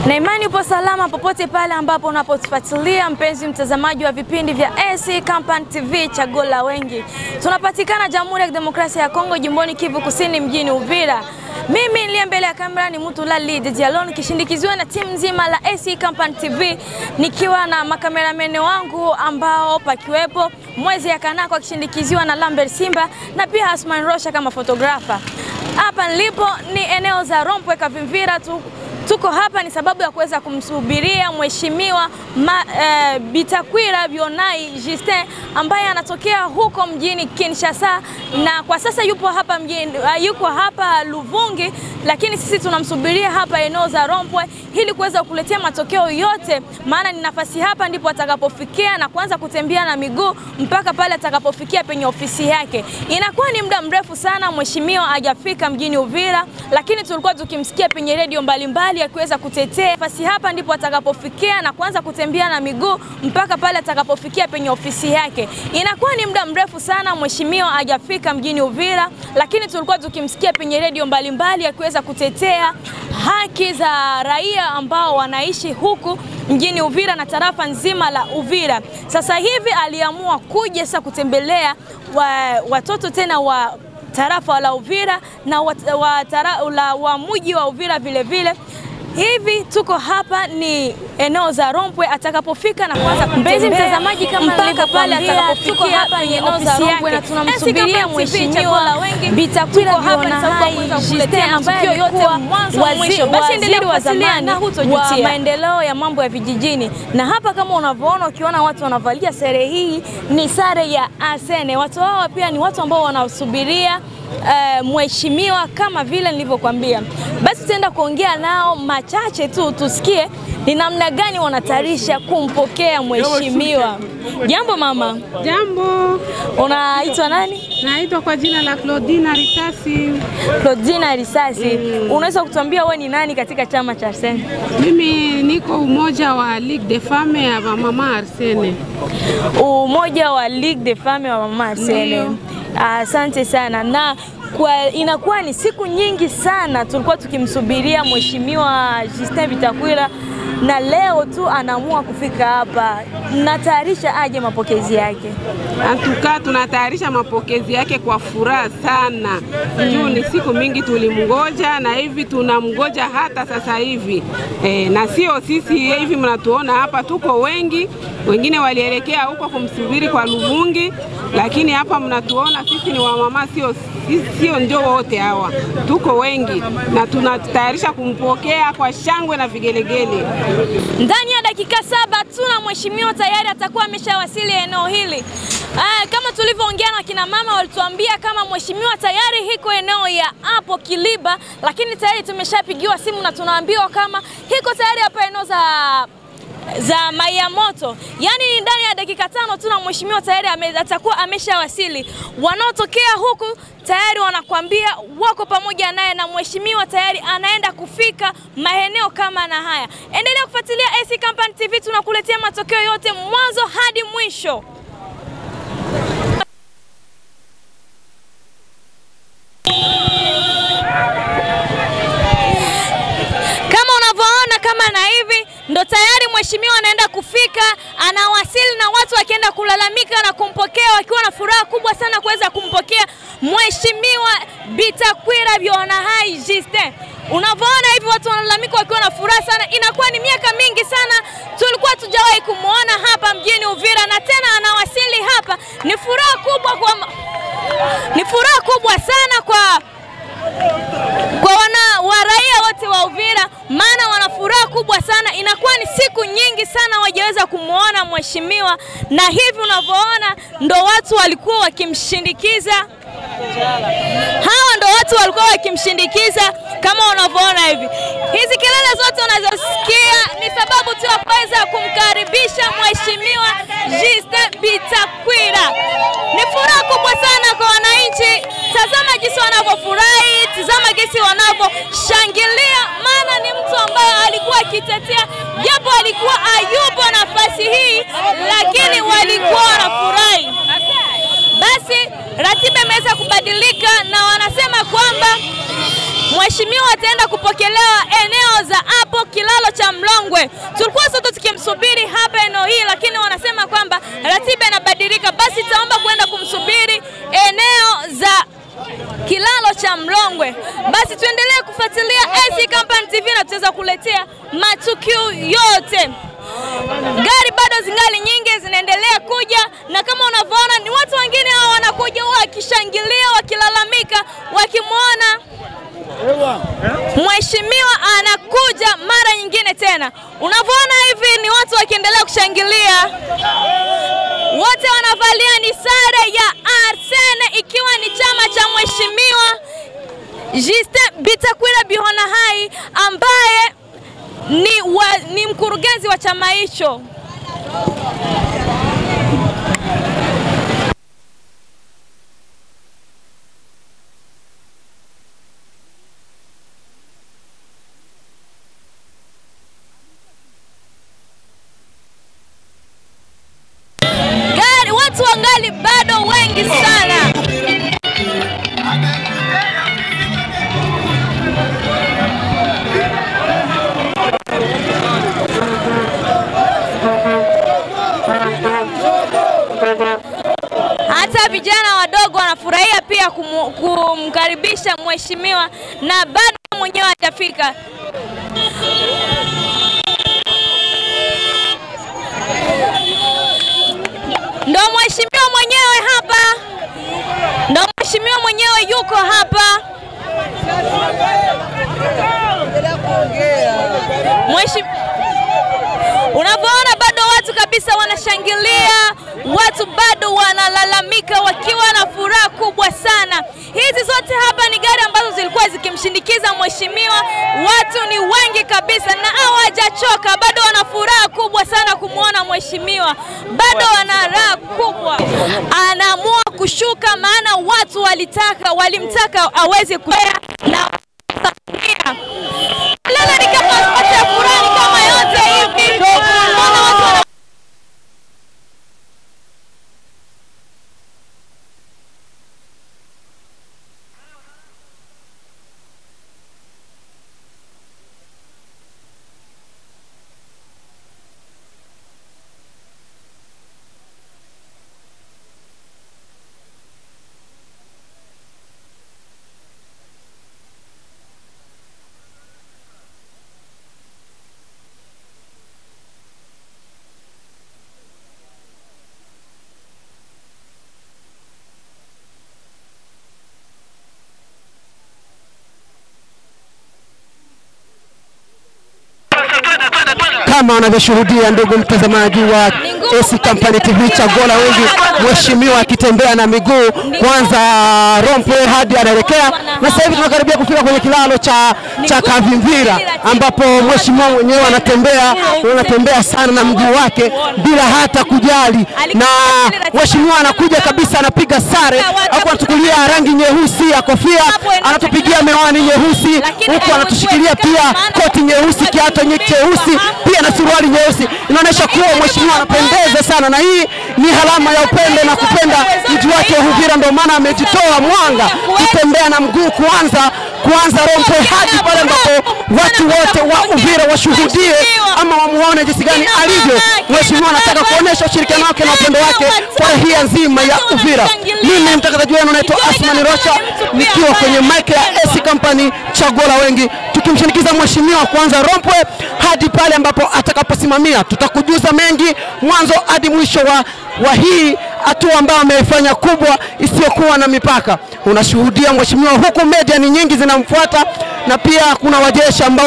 Na imani upo salama popote pale ambapo unapotufuatilia mpenzi mtazamaji wa vipindi vya AC Company TV chaguo la wengi. Tunapatikana Jamhuri ya Kidemokrasia ya Kongo, jimboni Kivu Kusini, mjini Uvira. Mimi niliye mbele ya kamera ni Mutulali Dialon, kishindikiziwa na timu nzima la AC Company TV, nikiwa na makameramene wangu ambao pakiwepo Mwezi ya Kanako kishindikiziwa na Lambert Simba na pia Hasman Rosha kama fotografa. Hapa nilipo ni eneo za Rompwe Kavimvira. Tuko hapa ni sababu ya kuweza kumsubiria mheshimiwa Bitakwira Bionai Justin ambaye anatokea huko mjini Kinshasa, na kwa sasa yuko hapa Luvungi, lakini sisi tunamsubiria hapa eneo za Rompwe ili kuweza kuletea matokeo yote, maana ni nafasi hapa ndipo atakapofikia na kuanza kutembea na miguu mpaka pale atakapofikia penye ofisi yake. Inakuwa ni muda mrefu sana mheshimiwa hajafika mjini Uvira, lakini tulikuwa tukimsikia penye radio mbalimbali akiweza kutetea nafasi hapa ndipo atakapofikia na kuanza kutembea na miguu mpaka pale atakapofikia penye ofisi yake. Inakuwa ni muda mrefu sana mheshimiwa hajafika mjini Uvira, lakini tulikuwa tukimsikia penye radio mbalimbali akiweza kutetea haki za raia ambao wanaishi huku mjini Uvira na tarafa nzima la Uvira. Sasa hivi aliamua kuja sasa kutembelea watoto tena wa tarafa la Uvira na wa mji wa Uvira vile vile. Hivi tuko hapa ni eneo za Rompwe, atakapofika na kwanza mpenzi mtazamaji kama mpaka pale atakapofikia hapa ni eneo za Rompwe, na tunamsubiria mheshimiwa Bitakwira Bionai Justin ambaye yote mwanzo mwisho. Basi endelea wa zamani na hutojutia maendeleo ya mambo ya vijijini. Na hapa kama unavyoona, ukiona watu wanavalia sare hii ni sare ya Asene. Watu hao pia ni watu ambao wanasubiria mheshimiwa kama vile nilivyokuambia. Basi tutaenda kuongea nao machache tu tusikie ni namna gani wanatayarisha kumpokea mheshimiwa. Jambo mama. Jambo. Unaitwa nani? Naitwa kwa jina la Claudina Risasi. Claudina Risasi. Unaweza kutuambia wewe ni nani katika chama cha Arsene? Mimi niko umoja wa Ligue des Femmes ya mama Arsene. Umoja wa Ligue des Femmes wa mama Arsene. Asante sana. Na inakuwa ni siku nyingi sana tulikuwa tukimsubiria mheshimiwa Justin Bitakwira, na leo tu anaamua kufika hapa. Mnatayarisha aje mapokezi yake? Antuka tunatayarisha mapokezi yake kwa furaha sana. Juu ni siku mingi tulimngoja na hivi tunamngoja hata sasa hivi. Na sio sisi hivi mnatuona hapa, tuko wengi. Wengine walielekea huko kumsubiri kwa Luvungi, lakini hapa mnatuona sisi ni wamama, sio ndio wote hawa. Tuko wengi na tunatayarisha kumpokea kwa shangwe na vigelegele. Ndani ya dakika 7 tuna mheshimiwa tayari atakuwa ameshawasili eneo hili. Kama tulivyoongea na kina mama walituambia kama mheshimiwa tayari hiko eneo ya hapo Kiliba, lakini tayari tumeshapigiwa simu na tunaambiwa kama hiko tayari hapa eneo za Mayamoto. Yani ndani ya dakika 5 tuna mheshimiwa tayari atakuwa ameshawasili. Wanaotokea huku tayari wanakuambia wako pamoja naye, na mheshimiwa tayari anaenda kufika maeneo kama na haya. Endelea kufuatilia AC Company TV, tunakuletea matokeo yote mwanzo hadi mwisho. Kama unavyoona kama na hivi ndo tayari mheshimiwa anaenda kufika, anawasili na watu wakienda kulalamika na kumpokea wakiwa na furaha kubwa sana kuweza kumpokea mheshimiwa Bitakwira Bionai Justin. Unavyoona hivi watu wanalalamika wakiwa na furaha sana. Inakuwa ni miaka mingi sana tulikuwa tujawahi kumuona hapa mjini Uvira, na tena anawasili hapa. Ni furaha kubwa sana kwa raia wote wa Uvira, maana wana furaha kubwa sana. Inakuwa ni siku nyingi sana wajaweza kumuona mheshimiwa, na hivi unavyoona ndo watu walikuwa wakimshindikiza. Hawa ndo watu walikuwa wakimshindikiza kama unavyoona hivi. Hizi kelele zote unazosikia ni sababu tu ya kuweza kumkaribisha mheshimiwa Justin Bitakwira. Ni furaha kubwa sana kwa wananchi. Tazama jinsi wanavyofurahi, tazama jinsi wanavyoshangilia, maana ni mtu ambaye alikuwa akitetea, japo alikuwa hayupo nafasi hii, lakini walikuwa wanafurahi. Basi ratiba imeweza kubadilika na wanasema kwamba mheshimiwa ataenda kupokelewa eneo za hapo kilalo cha cha Mlongwe. Tulikuwa sote tukimsubiri hapa eneo hili, lakini wanasema kwamba ratiba inabadilika. Basi taomba kwenda kumsubiri eneo za kilalo cha Mlongwe. Basi tuendelee kufuatilia SC Company TV na tutaweza kuletea matukio yote. Gari bado zingali nyingi zinaendelea kuja, na kama unavyoona ni watu wengine hao wanakuja wakishangilia, wakilalamika, wakimwona mheshimiwa anakuja mara nyingine tena. Unavyoona hivi ni watu wakiendelea kushangilia. Wote wanavalia ni sare ya Arsene, ikiwa ni chama cha mheshimiwa Justin Bitakwira Bihonahai ambaye ni mkurugenzi wa chama hicho. Watu wangali bado wengi sana. Hata vijana wadogo wanafurahia pia kumkaribisha mheshimiwa, na bado mwenyewe atafika. Ndo mheshimiwa mwenyewe hapa. Ndo mheshimiwa mwenyewe yuko hapa. Unavyoona bado watu kabisa wanashangilia, watu bado wanalalamika wakiwa na furaha kubwa sana. Hizi zote hapa ni gari ambazo zilikuwa zikimshindikiza mheshimiwa. Watu ni wengi kabisa na hawajachoka, bado wana furaha kubwa sana kumuona mheshimiwa. Bado wana raha kubwa. Anaamua kushuka maana watu walimtaka aweze kuja na lala ni kama ya furaha kama yote hivi. Kama unavyoshuhudia ndugu mtazamaji wa SC Company TV Chagola wengi, mheshimiwa akitembea na miguu kwanza Rompe hadi anaelekea, na sasa hivi tunakaribia kufika kwenye kilalo cha Kavimvira ambapo mheshimiwa mwenyewe anatembea sana na mguu wake bila hata kujali, na mheshimiwa anakuja kabisa, anapiga sare, hapo anatukulia rangi nyeusi ya kofia, anatupigia miwani nyeusi, huko anatushikilia pia koti nyeusi, kiatu nyeusi, pia na suruali nyeusi. Inaonyesha kuwa mheshimiwa anapendeza sana, na hii ni alama ya upendo na kupenda mji wake Uvira. Ndio maana amejitoa mwanga kutembea na mguu kuanza Rompe hadi pale ambapo watu wote wa Uvira washuhudie ama wamuone jinsi gani alivyo. Mheshimiwa anataka kuonesha ushirikiano wake na upendo wake kwa hii nzima ya Uvira. Mimi mtangazaji wenu naitwa Asmani Rocha, nikiwa kwenye mic ya SC Company Chagola wengi, tukimshinikiza mheshimiwa kuanza Rompe hadi pale ambapo atakaposimamia. Tutakujuza mengi mwanzo hadi mwisho wa hii hatua ambayo amefanya kubwa isiyokuwa na mipaka. Unashuhudia mheshimiwa, huku media ni nyingi zinamfuata, na pia kuna wajeshi ambao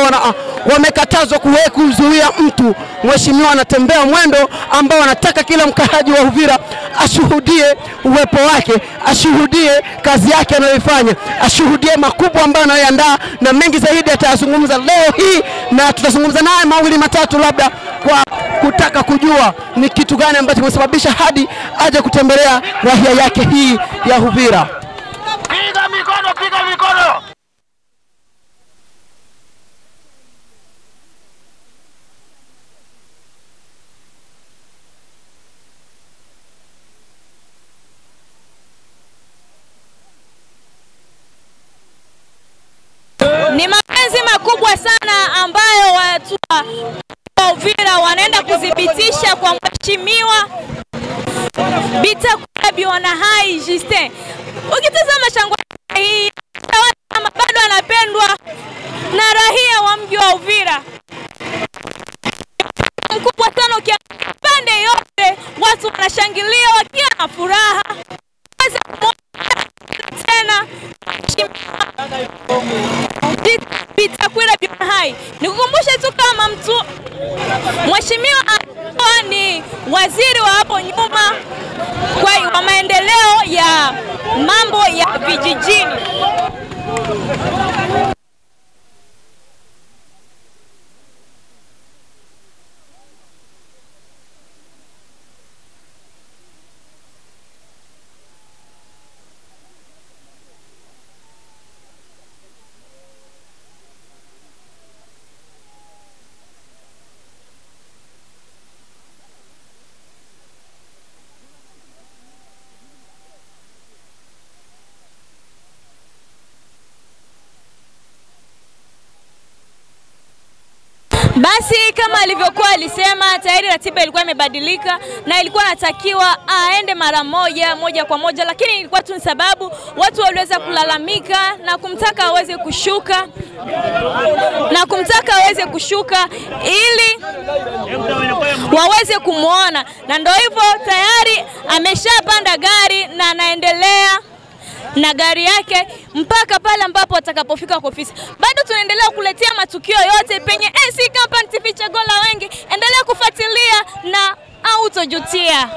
wamekatazwa kuzuia mtu. Mheshimiwa anatembea mwendo ambao anataka kila mkaaji wa Uvira ashuhudie uwepo wake, ashuhudie kazi yake anayoifanya, ashuhudie makubwa ambayo anayoandaa, na mengi zaidi atayazungumza leo hii, na tutazungumza naye mawili matatu labda kwa kutaka kujua ni kitu gani ambacho kimesababisha hadi aje kutembelea rahia yake hii ya Uvira. Piga mikono, piga mikono. Ni mapenzi makubwa sana ambayo watu wanaenda kudhibitisha kwa Mheshimiwa Bitakwira Bionahai Justin. Ukitazama shangwe hii bado anapendwa na raia wa mji wa Uvira. Mkubwa sana pande yote watu wanashangilia wakiwa na furaha. Tena Bitakwira Bionahai. Nikukumbushe tu kama Mheshimiwa ni waziri wa hapo nyuma kwa maendeleo ya mambo ya vijijini. Basi kama alivyokuwa alisema, tayari ratiba ilikuwa imebadilika na ilikuwa natakiwa aende mara moja kwa moja, lakini ilikuwa tu sababu watu waliweza kulalamika na kumtaka aweze kushuka ili waweze kumuona, na ndio hivyo tayari ameshapanda gari na anaendelea na gari yake mpaka pale ambapo atakapofika kwa ofisi. Bado tunaendelea kuletea matukio yote penye AC Company TV Chaguo la Wengi. Endelea kufuatilia na autojutia.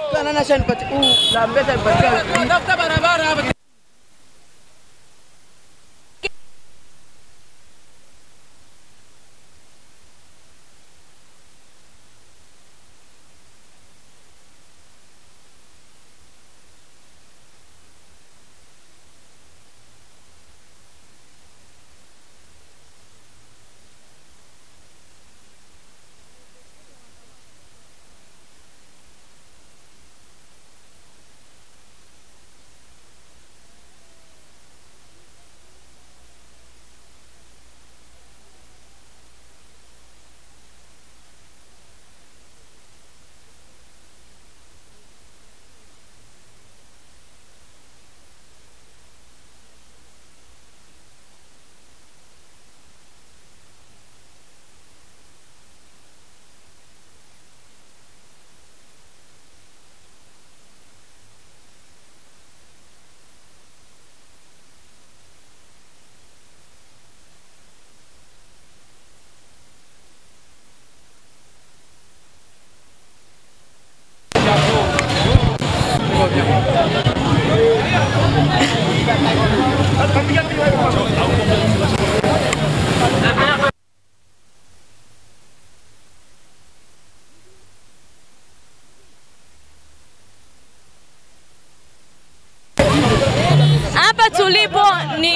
Hapa tulipo ni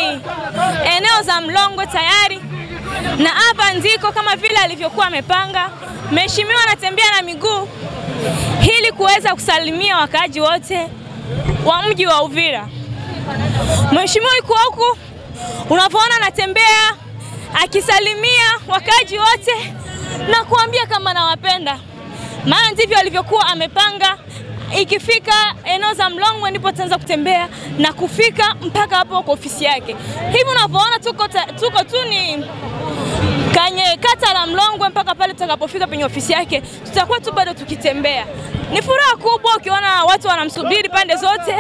eneo za Mlongwe tayari, na hapa ndiko kama vile alivyokuwa amepanga. Mheshimiwa anatembea na miguu ili kuweza kusalimia wakaaji wote wa mji wa Uvira. Mheshimiwa yuko huku, unapoona anatembea akisalimia wakaaji wote na kuambia kama nawapenda. Maana ndivyo alivyokuwa amepanga. Ikifika eneo za Mlongwe ndipo ataanza kutembea na kufika mpaka hapo kwa ofisi yake. Hivi unavyoona tuko tu ni kwenye kata la Mlongwe mpaka pale tutakapofika penye ofisi yake, tutakuwa tu bado tukitembea. Ni furaha kubwa ukiona watu wanamsubiri pande zote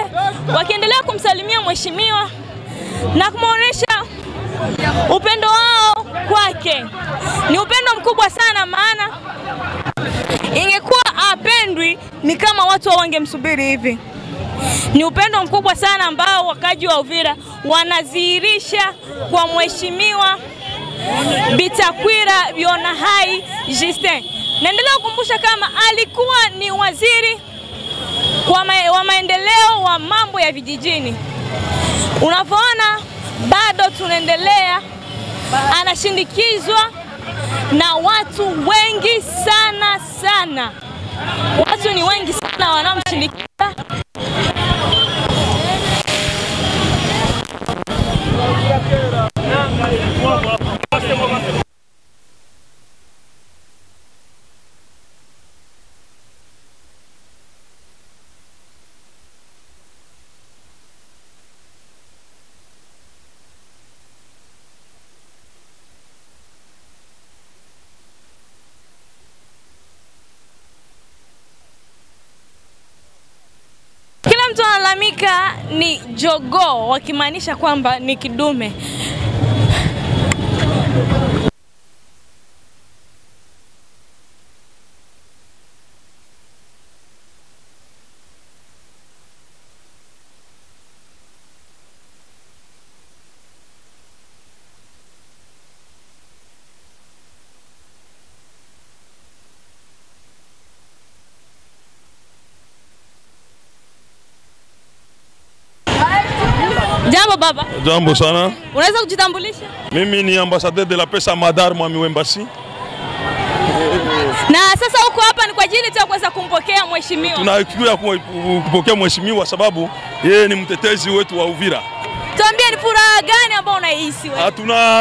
wakiendelea kumsalimia mheshimiwa na kumuonesha upendo wao kwake. Ni upendo mkubwa sana, maana ingekuwa apendwi ni kama watu wangemsubiri hivi. Ni upendo mkubwa sana ambao wakaji wa Uvira wanadhihirisha kwa mheshimiwa Bitakwira Bionahai Justin. Naendelea kukumbusha kama alikuwa ni waziri wa maendeleo wa mambo ya vijijini. Unavyoona bado tunaendelea, anashindikizwa na watu wengi sana. Watu ni wengi sana wanaomshindikiza. wanalalamika ni jogoo, wakimaanisha kwamba ni kidume. Jambo baba. Jambo sana. Unaweza kujitambulisha? Mimi ni ambassadeur de la pesa Madar Mwami Wembasi. Na sasa uko hapa ni kwa ajili tu kuweza kumpokea mheshimiwa. Tunakuja kupokea mheshimiwa sababu yeye ni mtetezi wetu wa Uvira. Tuambie ni furaha gani ambayo unahisi wewe?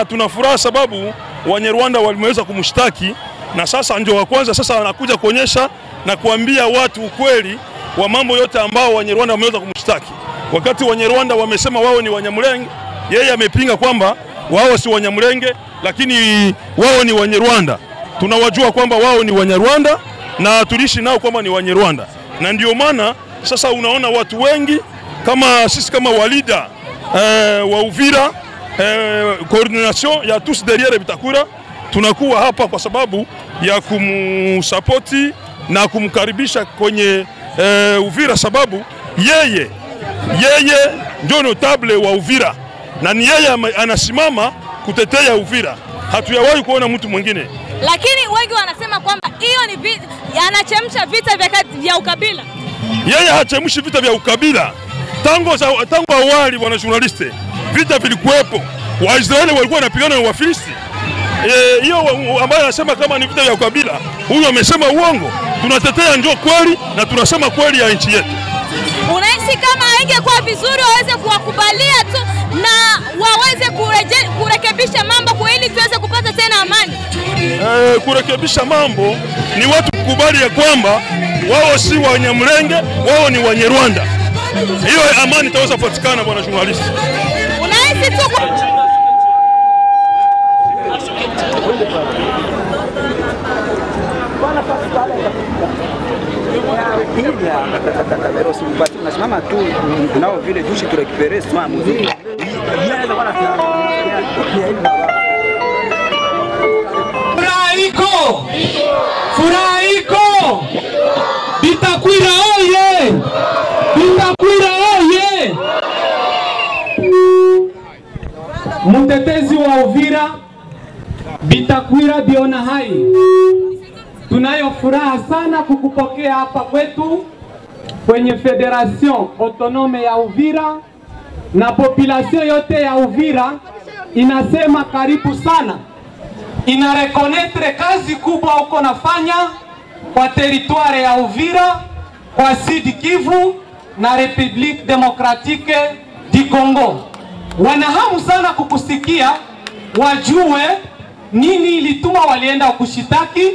Tuna furaha sababu Wanyarwanda walimeweza kumshtaki na sasa ndio wa kwanza sasa anakuja kuonyesha na kuambia watu ukweli wa mambo yote ambao Wanyarwanda wameweza kumshtaki. Wakati Wanyarwanda wamesema wao ni Wanyamulenge, yeye amepinga kwamba wao si Wanyamulenge lakini wao ni Wanyarwanda. Tunawajua kwamba wao ni Wanyarwanda na tulishi nao kwamba ni Wanyarwanda. Na ndio maana sasa unaona watu wengi kama sisi kama walida wa Uvira, coordination ya tous derrière Bitakura, tunakuwa hapa kwa sababu ya kumsupporti na kumkaribisha kwenye Uvira sababu yeye ndio notable wa Uvira na ni yeye anasimama kutetea Uvira. Hatuyawahi kuona mtu mwingine. Lakini wengi wanasema kwamba hiyo ni anachemsha vita vya ukabila. Yeye hachemshi vita vya ukabila. Tangu awali wana journaliste vita vilikuwepo. Waisraeli walikuwa wanapigana na Wafilisti. Hiyo ambaye anasema kama ni vita vya ukabila, huyo amesema uongo. Tunatetea njoo kweli na tunasema kweli ya nchi yetu. Unahisi kama ingekuwa vizuri waweze kuwakubalia tu na waweze kurekebisha mambo kwa ili tuweze kupata tena amani? Kurekebisha mambo ni watu kukubali ya kwamba wao si Wanyamulenge, wao ni Wanyarwanda. Hiyo amani itaweza kupatikana bwana journalist. Unahisi tu nasimama tu tunao vile jushi tu récupérer soin mzuri. Furaha iko Bitakwira oye! Bitakwira oye! Mtetezi wa Uvira Bitakwira Biona hai, tunayo furaha sana kukupokea hapa kwetu kwenye Federation Autonome ya Uvira, na population yote ya Uvira inasema karibu sana. Inarekonetre kazi kubwa uko nafanya kwa territoire ya Uvira, kwa Sud Kivu na Republique Democratique du Congo. Wanahamu sana kukusikia, wajue nini ilituma walienda kushitaki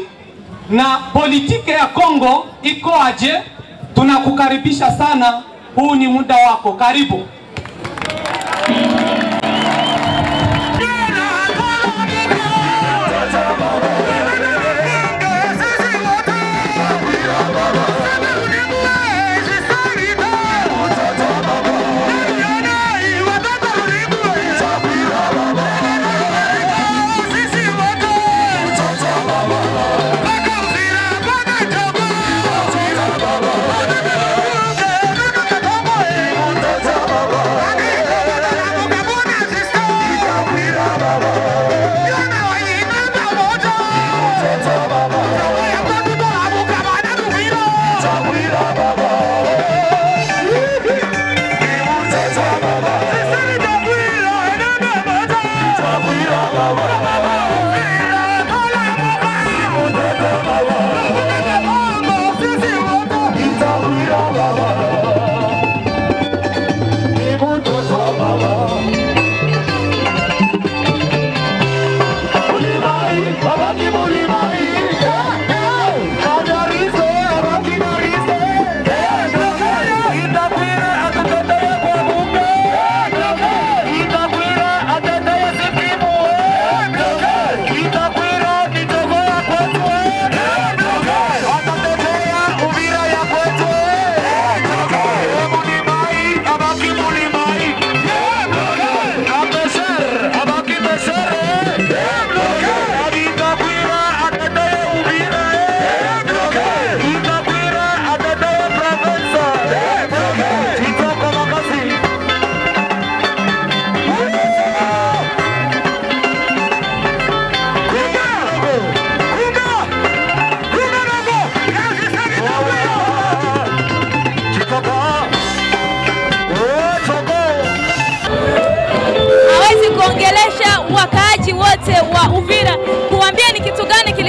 na politike ya Kongo iko aje. Tunakukaribisha sana, huu ni muda wako, karibu.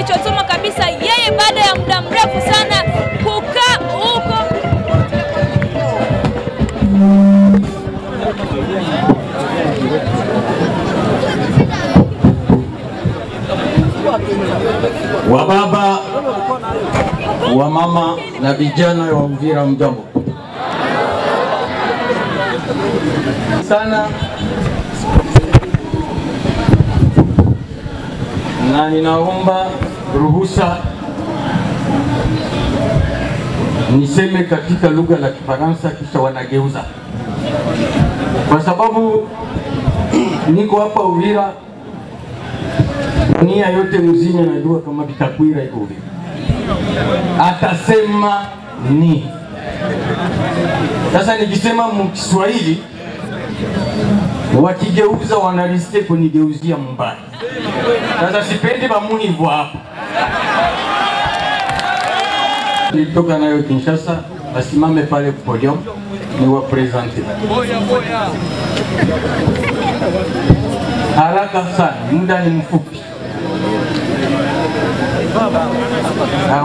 kilichotuma kabisa yeye baada ya muda mrefu sana kukaa huko. Wa baba, wa mama na vijana wa Uvira, mjambo sana, na ninaomba ruhusa niseme katika lugha la Kifaransa kisha wanageuza, kwa sababu niko hapa Uvira. Dunia yote mzima najua kama Bitakwira iko Uvira. Atasema ni. Sasa nikisema mkiswahili wakigeuza wanariske kunigeuzia mbaya. Sasa sipendi bamuhivu hapa. Nilitoka nayo Kinshasa, basimame pale podium ni wapresente. Haraka sana, muda ni mfupi.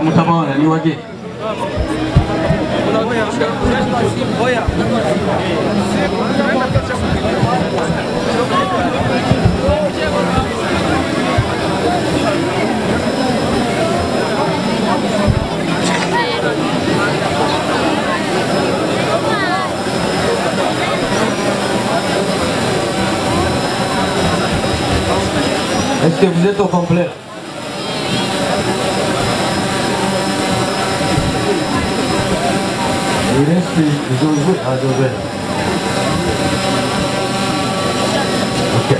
Mtabaona ni wageni. Est-ce que vous êtes au complet? Il reste Josué à Josué. Ok.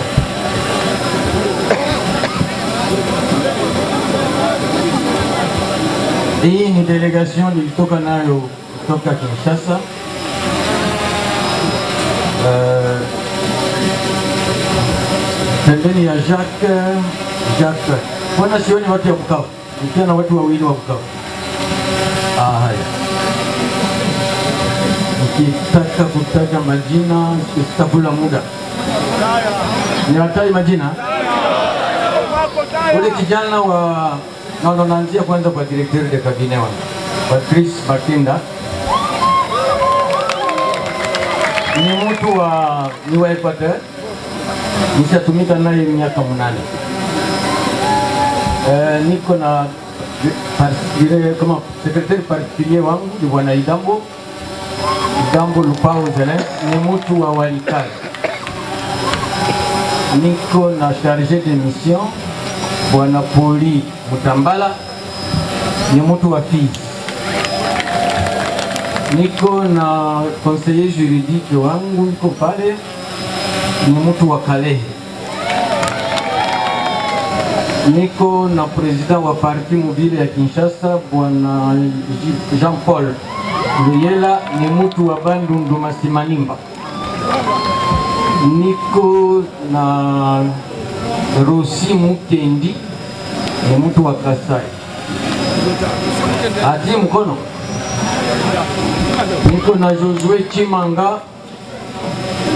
Hii ni delegation nilitoka nayo kutoka Kinshasa. Pembeni ya Jacques. Mbona sioni watu ya Bukavu? Nikiwa na watu wawili wa Bukavu. Haya. Nikitaka kutaja majina, sitabula muda. Niwatai majina? Ule kijana wa naanzia kwanza kwa directeur de cabinet wangu, Patrice Bakinda. Ni mtu wa Equateur. Nishatumika naye miaka 8. Niko na kama secrétaire particulier wangu ni bwana Idambo Lupao Zelen, ni mtu wa Walikale. Niko na chargé de mission bwana Poli Mutambala, ni mtu wa Fizi. Niko na conseiller juridique wangu niko pale, ni mtu wa Kalehe. Niko na president wa parti mobile ya Kinshasa bwana Jean-Paul Luyela, ni mtu wa Bandundu Masimanimba. Niko na Rosi Mukendi, ni mtu wa Kasai. Ati mkono. Niko na Josué Chimanga,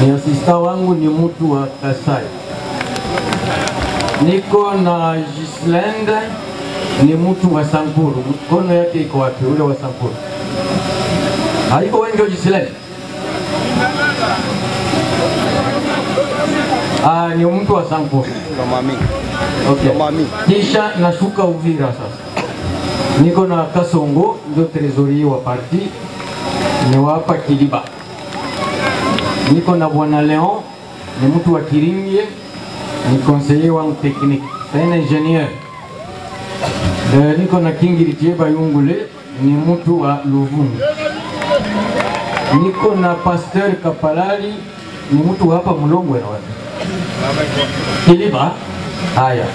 ni asista wangu, ni mtu wa Kasai. Niko na Gislende, ni mtu wa Sankuru. Mkono yake iko wapi? Ule wa Sankuru. Haiko wengi wa Gislende. Ni mtu wa Sankuru. Okay. Kisha nashuka Uvira sasa. Niko na Kasongo, ndio trésorier wa parti, ni wapa Kiliba. Niko na bwana Leon, ni mtu wa Kiringie, ni conseiller wangu technique, c'est un ingénieur. Niko na Kingiritie Bayungule, ni mtu wa Luvungi. Niko na Pasteur Kapalali, ni mtu wa hapa Mulongwe na wapi? Kiliba. Haya.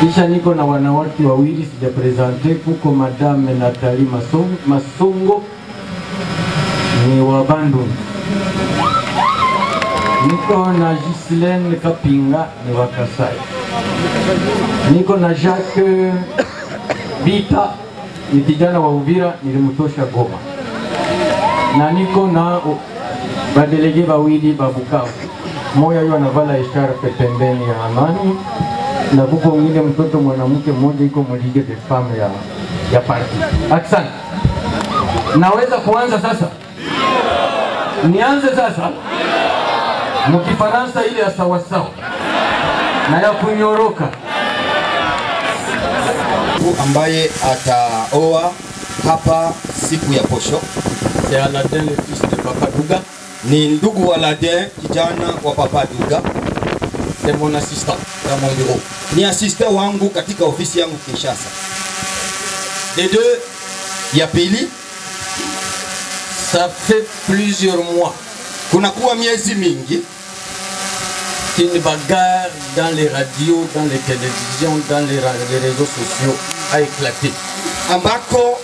Kisha niko na wanawake wawili sijapresente, kuko Madame Nathalie Masongo, ni wa Bandundu. Niko na Gislaine Kapinga, ni wa Kasai. Niko na Jacques Bita, ni kijana wa Uvira, nilimtosha Goma. Na niko na badelege wawili ba Bukavu. Moya yu anavala ishara pembeni ya Amani, na kuko mwingine mtoto mwanamke mmoja iko mligue de femme ya parti. Asante. Naweza kuanza sasa? Nianze sasa? Mkifaransa ile ya sawasawa na ya kunyoroka. Ambaye ataoa hapa siku ya posho. C'est Aladin le fils de Papa Douga. Ni ndugu Aladin kijana wa Papa Douga. C'est mon assistant dans mon bureau. Ni assistant wangu katika ofisi yangu Kinshasa. Et deux, ya pili, ça fait plusieurs mois. Kunakuwa miezi mingi une bagarre dans les radios, dans les télévisions, dans les réseaux sociaux a éclaté. Ambako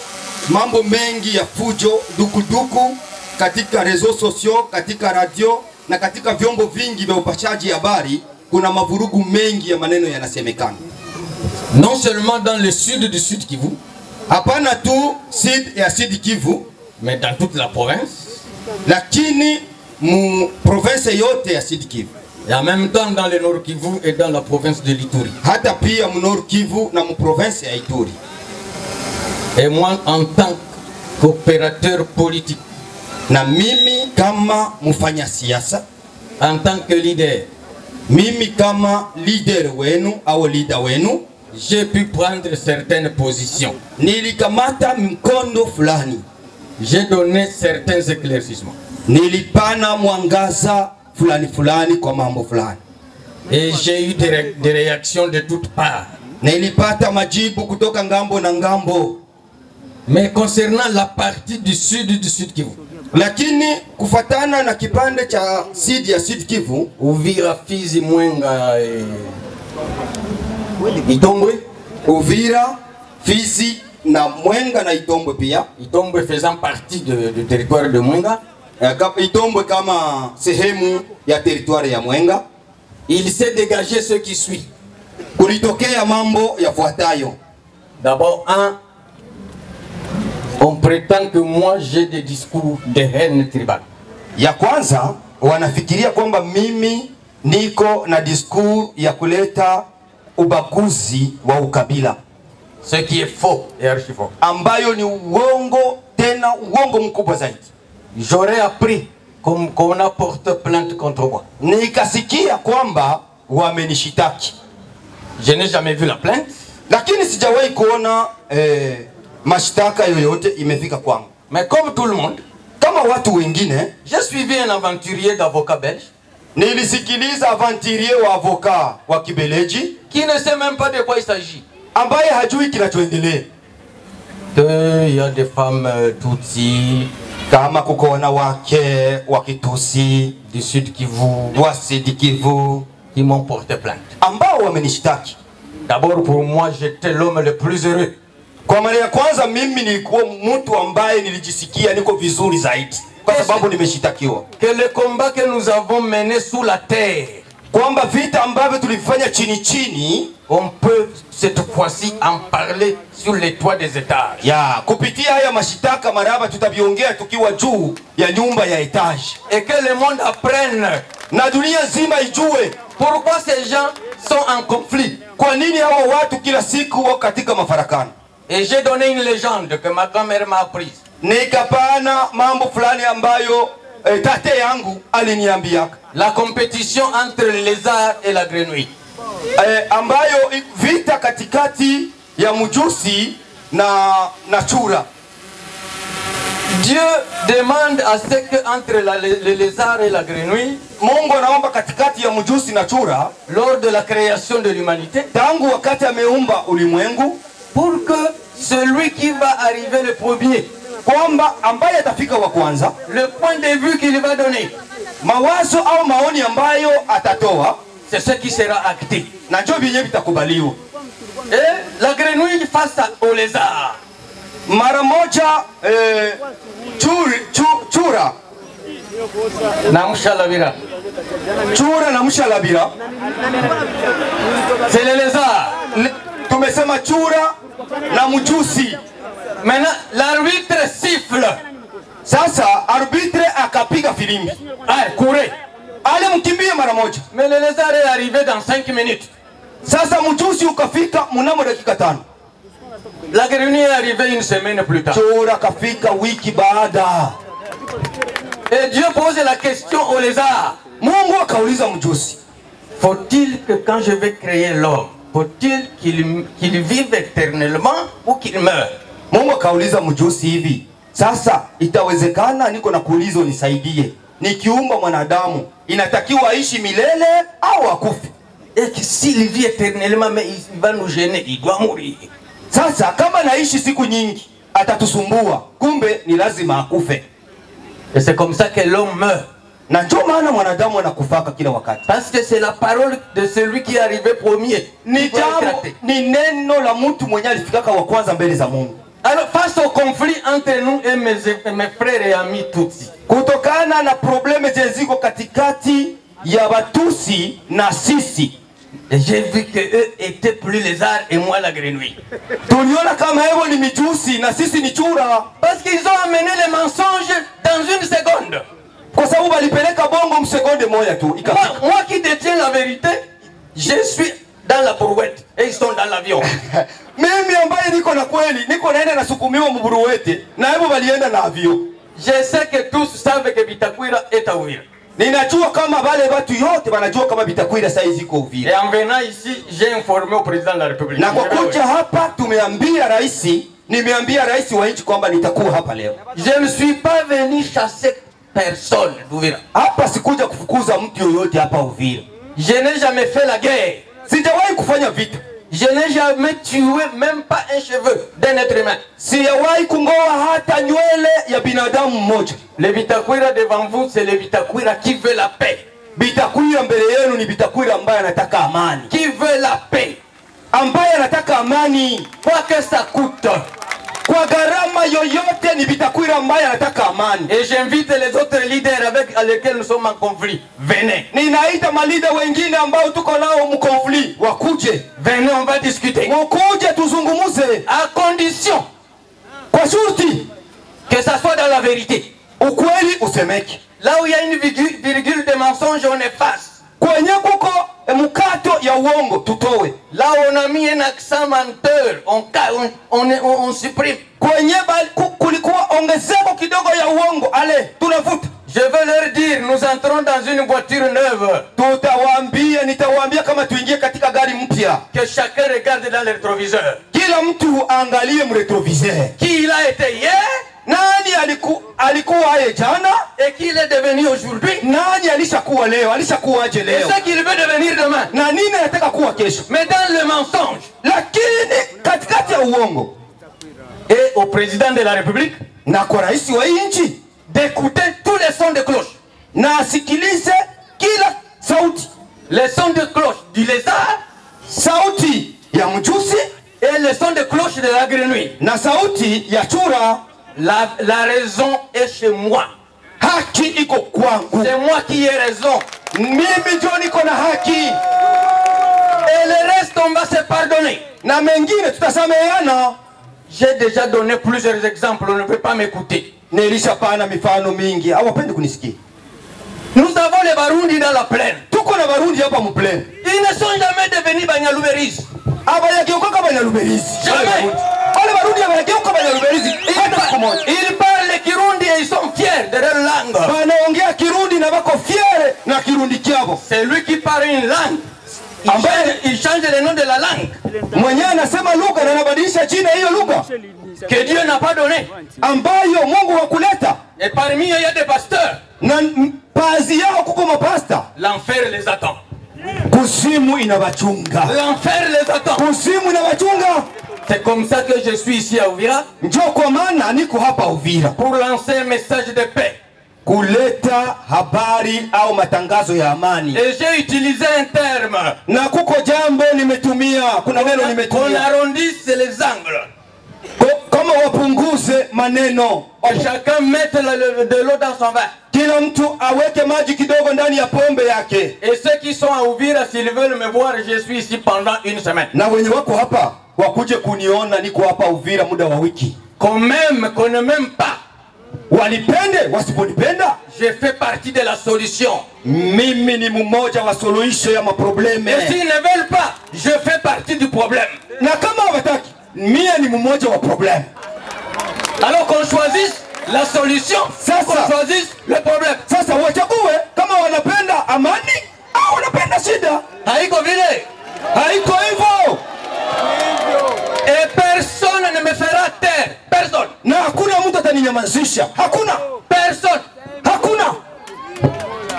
mambo mengi ya fujo dukuduku katika réseaux sociaux, katika radio na katika vyombo vingi vya upashaji habari, kuna mavurugu mengi ya maneno yanasemekana. Non seulement dans le sud du Sud Kivu, hapana tu sud ya Sud Kivu, mais dans toute la province, lakini mu province yote ya Sud Kivu. Et en même temps dans le Nord Kivu et dans la province de l'Ituri. Hata pia mu Nord Kivu na mu province ya Ituri. Et moi en tant qu'opérateur politique, na mimi kama mufanya siasa, en tant que leader, mimi kama leader wenu au leader wenu, j'ai pu prendre certaines positions. Nilikamata mkondo fulani. J'ai donné certains éclaircissements. Nilipana mwangaza fulani fulani kwa mambo fulani. Et j'ai eu des réactions de toutes parts. Nilipata majibu kutoka ngambo na ngambo. Mais concernant la partie du Sud Kivu, lakini kufatana na kipande cha sidi ya Sud Kivu, Uvira, Fizi, Mwenga, Itombwe, Uvira, Fizi na Mwenga na Itombwe pia. Itombwe faisant partie du territoire de Mwenga. Itombwe kama sehemu ya territoire ya Mwenga. Il s'est dégagé ce qui suit. Kulitokea mambo yafuatayo. D'abord, on prétend que moi j'ai des discours de haine tribale. Ya kwanza wanafikiria kwamba mimi niko na discours ya kuleta ubaguzi wa ukabila. Ce qui est faux et archi faux. Ambayo ni uongo, tena uongo mkubwa zaidi. J'aurais appris qu'on apporte plainte contre moi. Nikasikia kwamba wamenishitaki. Je n'ai jamais vu la plainte. Lakini sijawahi kuona mashtaka yoyote imefika kwangu. Mais comme tout le monde, kama watu wengine, j'ai suivi un aventurier d'avocat belge. Nilisikiliza aventurier wa avocat wa Kibeleji qui ne sait même pas de quoi il s'agit. Ambaye hajui kinachoendelea. Il y a des femmes Tutsi, kama kuko wanawake wa Kitusi du Sud Kivu, wa Sud Kivu qui m'ont porté plainte. Ambao wamenishtaki. D'abord pour moi j'étais l'homme le plus heureux. Kwa mara ya kwanza mimi nilikuwa mtu ambaye nilijisikia niko vizuri zaidi kwa sababu nimeshitakiwa. Que le combat que nous avons mené sous la terre, kwamba vita ambavyo tulifanya chini chini, on peut cette fois-ci en parler sur les toits des étages. Ya, kupitia haya mashitaka maraba tutaviongea tukiwa juu ya nyumba ya etage. Et que le monde apprenne, na dunia nzima ijue pourquoi ces gens sont en conflit. Kwa nini hawa watu kila siku wako katika mafarakano. Et j'ai donné une légende que ma grand-mère m'a apprise. Nikapana mambo fulani ambayo tate yangu aliniambia. La compétition entre le lézard et la grenouille. Ambayo vita katikati ya mjusi na chura. Dieu demande à ce que entre le lézard et la grenouille, Mungu anaomba katikati ya mjusi na chura, lors de la création de l'humanité, tangu wakati ameumba ulimwengu, pour que celui qui va arriver le premier, kwamba ambaye atafika wa kwanza, le point de vue qu'il va donner, mawazo au maoni ambayo atatoa, c'est ce qui sera acté. Na ndio vyenyewe vitakubaliwa. Et la grenouille face au lézard. Mara moja chura na mshalabira. Chura na mshalabira. C'est le lézard. Tumesema chura na mjusi. Maintenant l'arbitre siffle. Sasa arbitre akapiga filimbi. Allez, courez. Allez mkimbie mara moja. Mais le lézard est arrivé dans 5 minutes. Sasa mjusi ukafika mnamo dakika 5. La Grenouille est arrivée une semaine plus tard. Chura kafika wiki baada. Et Dieu pose la question au lézard. Mungu akauliza mjusi, faut-il que quand je vais créer l'homme, faut-il qu'il vive éternellement ou qu'il meure? Mungu akauliza mjusi hivi, sasa itawezekana, niko na kuulizo nisaidie, nikiumba mwanadamu inatakiwa aishi milele au akufe? Et que s'il vit éternellement, mais il va nous gêner, il doit mourir. Sasa kama naishi siku nyingi atatusumbua, kumbe ni lazima akufe. Et c'est comme ça que l'homme meurt. Na ndio maana mwanadamu anakufaka kila wakati. Parce que c'est la parole de celui qui est arrivé premier. Ni neno la mtu mwenye alifikaka wa kwanza mbele za Mungu. Alors face au conflit entre nous et mes frères et amis Tutsi, kutokana na probleme zenziko katikati ya Batusi na sisi, j'ai vu que eux étaient plus lézards et moi la grenouille. Tuliona kama hao ni mijusi na sisi ni chura. Parce qu'ils ont amené les mensonges dans une seconde. Kwa sababu walipeleka bongo msekonde moja tu ikafika. Moi qui détiens la vérité, je suis dans la brouette et ils sont dans l'avion. Mimi ambaye niko na kweli, niko naenda nasukumiwa mburuwete na hao walienda na avion. Je sais que tous savent que Bitakwira est à Uvira. Ninajua kama wale watu yote wanajua kama Bitakwira sasa hizi iko Uvira. Et en venant ici, j'ai informé au président de la République. Na kwa kuja hapa tumeambia rais, nimeambia rais wa nchi kwamba nitakuwa hapa leo. Je ne suis pas venu chasser personne d'Uvira. Hapa sikuja kufukuza mtu yoyote hapa Uvira. Je n'ai jamais fait la guerre. Sijawahi kufanya vita. Je n'ai jamais tué même pas un cheveu d'un être humain. Sijawahi kungoa hata nywele ya binadamu mmoja. Le Bitakwira devant vous, c'est le Bitakwira qui veut la paix. Bitakwira mbele yenu ni Bitakwira ambaye anataka amani. Qui veut la paix. Ambaye anataka amani. Quoi que ça coûte. Kwa gharama yoyote ni Bitakwira ambaye anataka amani. Et j'invite les autres leaders avec lesquels nous sommes en conflit. Venez. Ninaita malida wengine ambao tuko nao mkonfli wakuje. Venez, on va discuter. Mkuje tuzungumuze. À condition. Kwa shurti. Que ça soit dans la vérité. Ukweli usemeke. Là où il y a une virgule de mensonge, on efface. Kwenye kuko mkato ya uongo tutowe. Là où on a mis un accent menteur, on supprime. Kwenye kulikuwa ongezeko kidogo ya uongo, ale tunavuta. Je veux leur dire, nous entrons dans une voiture neuve. Tutawaambia, nitawaambia kama tuingie katika gari mpya. Que chacun regarde dans le rétroviseur. Kila mtu aangalie mretroviseur. Qui il a été hier? Nani alikuwa yeye jana? Et qui il est devenu aujourd'hui? Nani alishakuwa leo? Alishakuwaje leo? Et ce qu'il veut devenir demain. Na nini anataka kuwa kesho? Mais dans le mensonge. Lakini katikati ya uongo. Et au président de la République, na kwa rais wa nchi, d'écouter tous les sons de cloche. Na asikilize kila sauti. Les sons de cloche du lézard, sauti ya mjusi, et les sons de cloche de la grenouille. Na sauti ya chura. La raison est chez moi. Haki iko kwangu. C'est moi qui ai raison. Mimi ndio niko na haki. Et le reste on va se pardonner. Na mengine tutasameheana. J'ai déjà donné plusieurs exemples, on ne veut pas m'écouter. Nilishapana mifano mingi, hawapendi kunisikia. Nous avons les Barundi dans la plaine. Tuko na Barundi hapa mu plaine. Ils ne sont jamais devenus Banyaluberizi. Abayageuka kama Banyaluberizi. Jamais. Wale Barundi abayageuka Banyaluberizi. Ils parlent Kirundi et ils sont fiers de leur langue. Wanaongea Kirundi na wako fiere na Kirundi kyao. C'est lui qui parle une langue. Il change le nom de la langue. Mwenyewe anasema lugha na anabadilisha jina hiyo lugha. Que Dieu n'a pas donné. Ambayo Mungu hakuleta. Et parmi eux il y a des pasteurs. Na baadhi yao kuko mapasta. L'enfer les attend. Kuzimu inawachunga. L'enfer les attend. Kuzimu inawachunga. C'est comme ça que je suis ici à Uvira. Njoo kwa maana niko hapa Uvira. Pour lancer un message de paix. Kuleta habari au matangazo ya amani. Et j'ai utilisé un terme. Na kuko jambo nimetumia, kuna neno nimetumia. On arrondisse les angles. Kama wapunguze maneno. Chacun mette de l'eau dans son vin. Kila mtu aweke maji kidogo ndani ya pombe yake. Et ceux qui sont à Uvira, s'ils veulent me voir, je suis ici pendant une semaine. Na wenye wako hapa wakuje kuniona niko hapa Uvira muda wa wiki. Qu'on ne m'aime pas. Walipende wasiponipenda, je fais partie de la solution. Mimi ni mmoja wa suluhisho ya maprobleme. Et s'ils ne veulent pas, je fais partie du problème. Na kama hawataki, mie ni mmoja wa problème. Alors qu'on choisisse la solution, qu'on choisisse le problème. Sasa wachague kama wanapenda amani au wanapenda shida. Haiko vile. Haiko hivyo. Et personne ne me fera taire. Personne. Na hakuna mtu ataninyamazisha. Hakuna. Personne. Hakuna.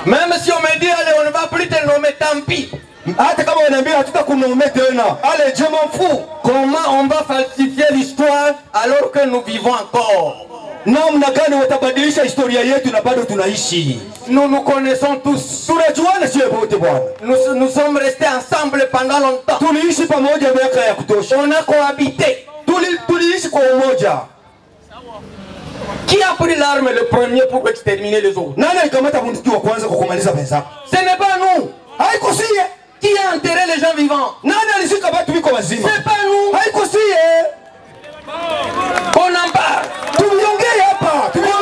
Même si on me dit allez on ne va plus te nommer, tant pis. Hata kama wanaambia hatutakunomea tena. Allez, je m'en fous. Comment on va falsifier l'histoire alors que nous vivons encore? Namna gani watabadilisha historia yetu na bado tunaishi? Nous nous connaissons tous. Tunajuana sio wote bwana. Nous sommes restés ensemble pendant longtemps. Tuliishi pamoja miaka ya kutosha. On a cohabité. Tuliishi kwa umoja. Qui a pris l'arme le premier pour exterminer les autres? Nani alikamata bunduki wa kwanza kwa kumaliza wenzako? Ce n'est pas nous. Haiko sie. Qui a enterré les gens vivants? Nani alishika watu wiko wazima? C'est pas nous. Haiko sie. On en parle. Tumiongee hapa. Tumiongee.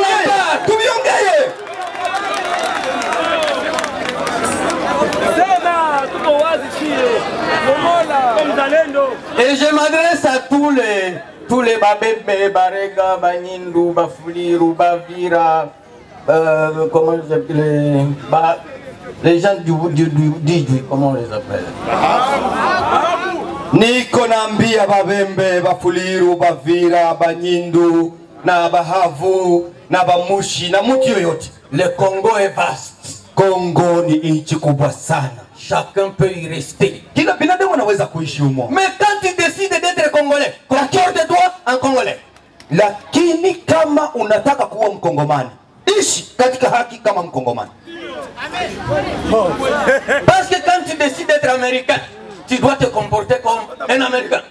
Et je m'adresse à tous les Babebe, Barega, Banyindu, Bafuliru, Bavira, comment j'appelle les gens du comment on les appelle? Niko naambia Babembe, Bafuliru, Bavira, Banyindu, na Bahavu, na Bamushi, na mtu yoyote. Le Congo est vaste. Congo ni nchi kubwa sana. Chacun peut y rester. Kila binadamu anaweza kuishi humo. Mais quand tu décides d'être congolais, comporte-toi en congolais. Lakini kama unataka kuwa mkongomani, ishi katika haki kama mkongomani. Parce que quand tu décides d'être américain, tu dois te comporter comme un américain.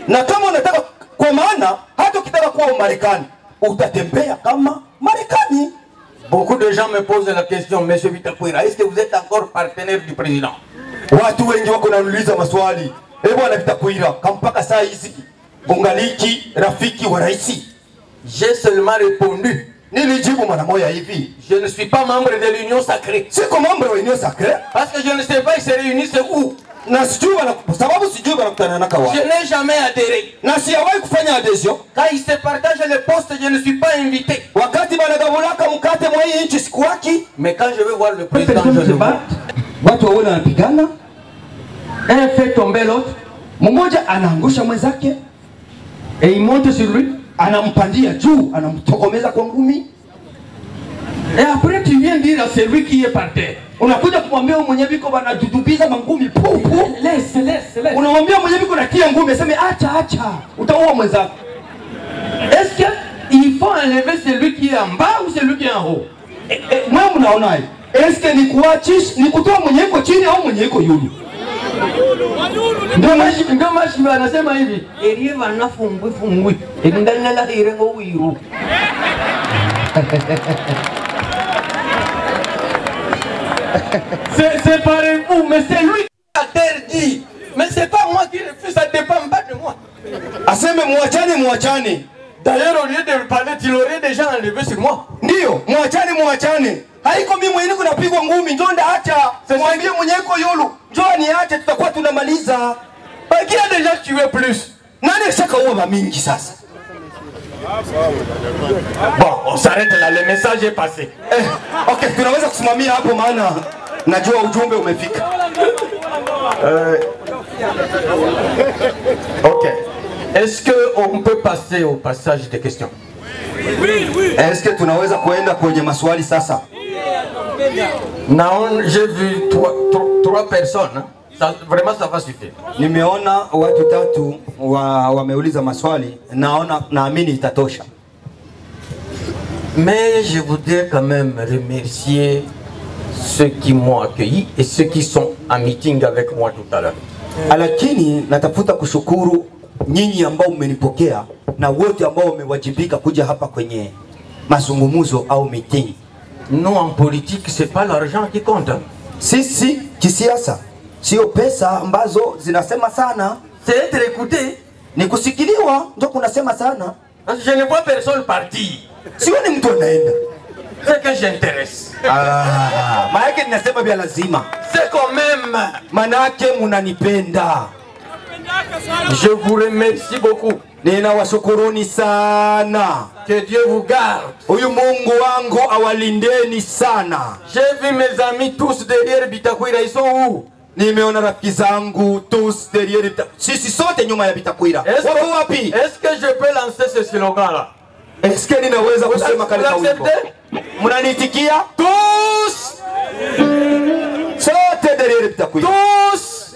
Na kama unataka kwa maana hata ukitaka kuwa Marekani, utatembea kama Marekani. Beaucoup de gens me posent la question, monsieur Bitakwira, est-ce que vous êtes encore partenaire du président? Watu wengi wako wanauliza maswali. Bwana Bitakwira, kampaka saa hizi ungaliki rafiki wa rais? J'ai seulement répondu. Nilijibu mara moja hivi. Je ne suis pas membre de l'Union sacrée. Siko membre wa Union sacrée parce que je ne sais pas ils se réunissent où. Na sijui sababu sijui wanakutana na kawa. Je n'ai jamais adhéré. Na sijawahi kufanya adhesion. Quand ils se partagent les postes, je ne suis pas invité. Wakati banagabulaka mkate mwa hii nchi sikuwaki. Mais quand je vais voir le président, je le vois. Watu waona wanapigana. Un fait tomber l'autre. Mmoja anaangusha mwenzake. Et il monte sur lui. Anampandia juu, anamtokomeza kwa ngumi. Et après tu viens dire à celui qui est par terre. Unakuja kumwambia mwenye biko banadudubiza mangumi pupu. Laisse. Unamwambia mwenye biko natia ngumi, aseme acha. Utaua mwenzako. Est-ce que il faut enlever celui qui est en bas ou celui qui est en haut? Mwa mnaonaje? Est-ce que ni kuachisha, ni kutoa mwenye yuko chini au mwenye yuko yulu? Ndio mashi anasema hivi, elie bana fungwi. Ndani la hire ngo wiru. Séparez-vous, mais c'est lui qui interdit. Mais c'est pas moi qui refuse, ça dépend pas de moi. Aseme muachane. D'ailleurs, au lieu de me parler, tu l'aurais déjà enlevé sur moi. Ndio, muachane. Haiko mimi mwenyewe kunapigwa ngumi, njoo ndaacha. Mwambie mwenyewe yuko yulu. Njoo niache tutakuwa tunamaliza. Qui a déjà tué plus? Nani shakaua mingi sasa? Bon, on s'arrête là, le message est passé. Okay, tunaweza kusimamia hapo maana najua ujumbe umefika. Ok. Est-ce qu'on peut passer au passage des questions? Oui. Est-ce que tunaweza kuenda kwenye maswali sasa? Non, j'ai vu trois personnes. Hein. Ça, vraiment, ça va suffire. Nimeona watu tatu wameuliza maswali, naamini itatosha. Mais je voudrais quand même remercier ceux qui m'ont accueilli et ceux qui sont en meeting avec moi tout à l'heure. Lakini natafuta kushukuru nyinyi ambao mmenipokea na wote ambao wamewajibika kuja hapa kwenye mazungumzo au meeting. Nous en politique, c'est pas l'argent qui compte. Sisi kisiasa sio pesa ambazo zinasema sana, c'est être écouté. Ni kusikiliwa ndio kunasema sana. Je ne vois personne partir. Sioni mtu anaenda. C'est que j'intéresse. Maana ninasema vya lazima. C'est quand même. Manake munanipenda. Je vous remercie beaucoup. Ninawashukuruni sana. Que Dieu vous garde. Huyu Mungu wangu awalindeni sana. J'ai vu mes amis tous derrière Bitakwira, ils sont où? Nimeona rafiki zangu tous derrière sisi sote nyuma ya Bitakwira. Wako wapi? Est-ce que je peux lancer ce slogan là? Est-ce que ninaweza kusema kale kawimbo? Mnanitikia? Tous! Sote derrière Bitakwira. Tous!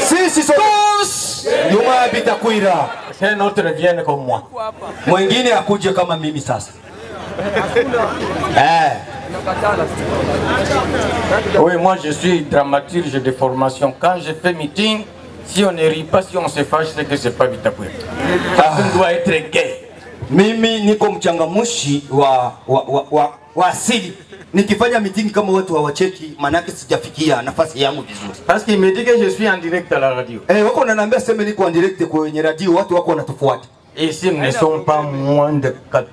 Sisi sote. Tous! Nyuma ya Bitakwira. Un autre vienne comme moi. Mwingine akuje kama mimi sasa. Oui, moi je suis dramaturge de formation. Quand je fais meeting, si on ne rit pas, si on se fâche, c'est que c'est pas Bitakwira. Personne doit être gay. Mimi niko mchangamushi wa asili. Nikifanya meeting kama watu hawacheki, manake sijafikia nafasi yangu vizuri. Parce qu'il me dit que je suis en direct à la radio. Wako wananiambia sema niko en direct kwenye radio, watu wako wanatufuata. Et ici ne sont pas moins de 4,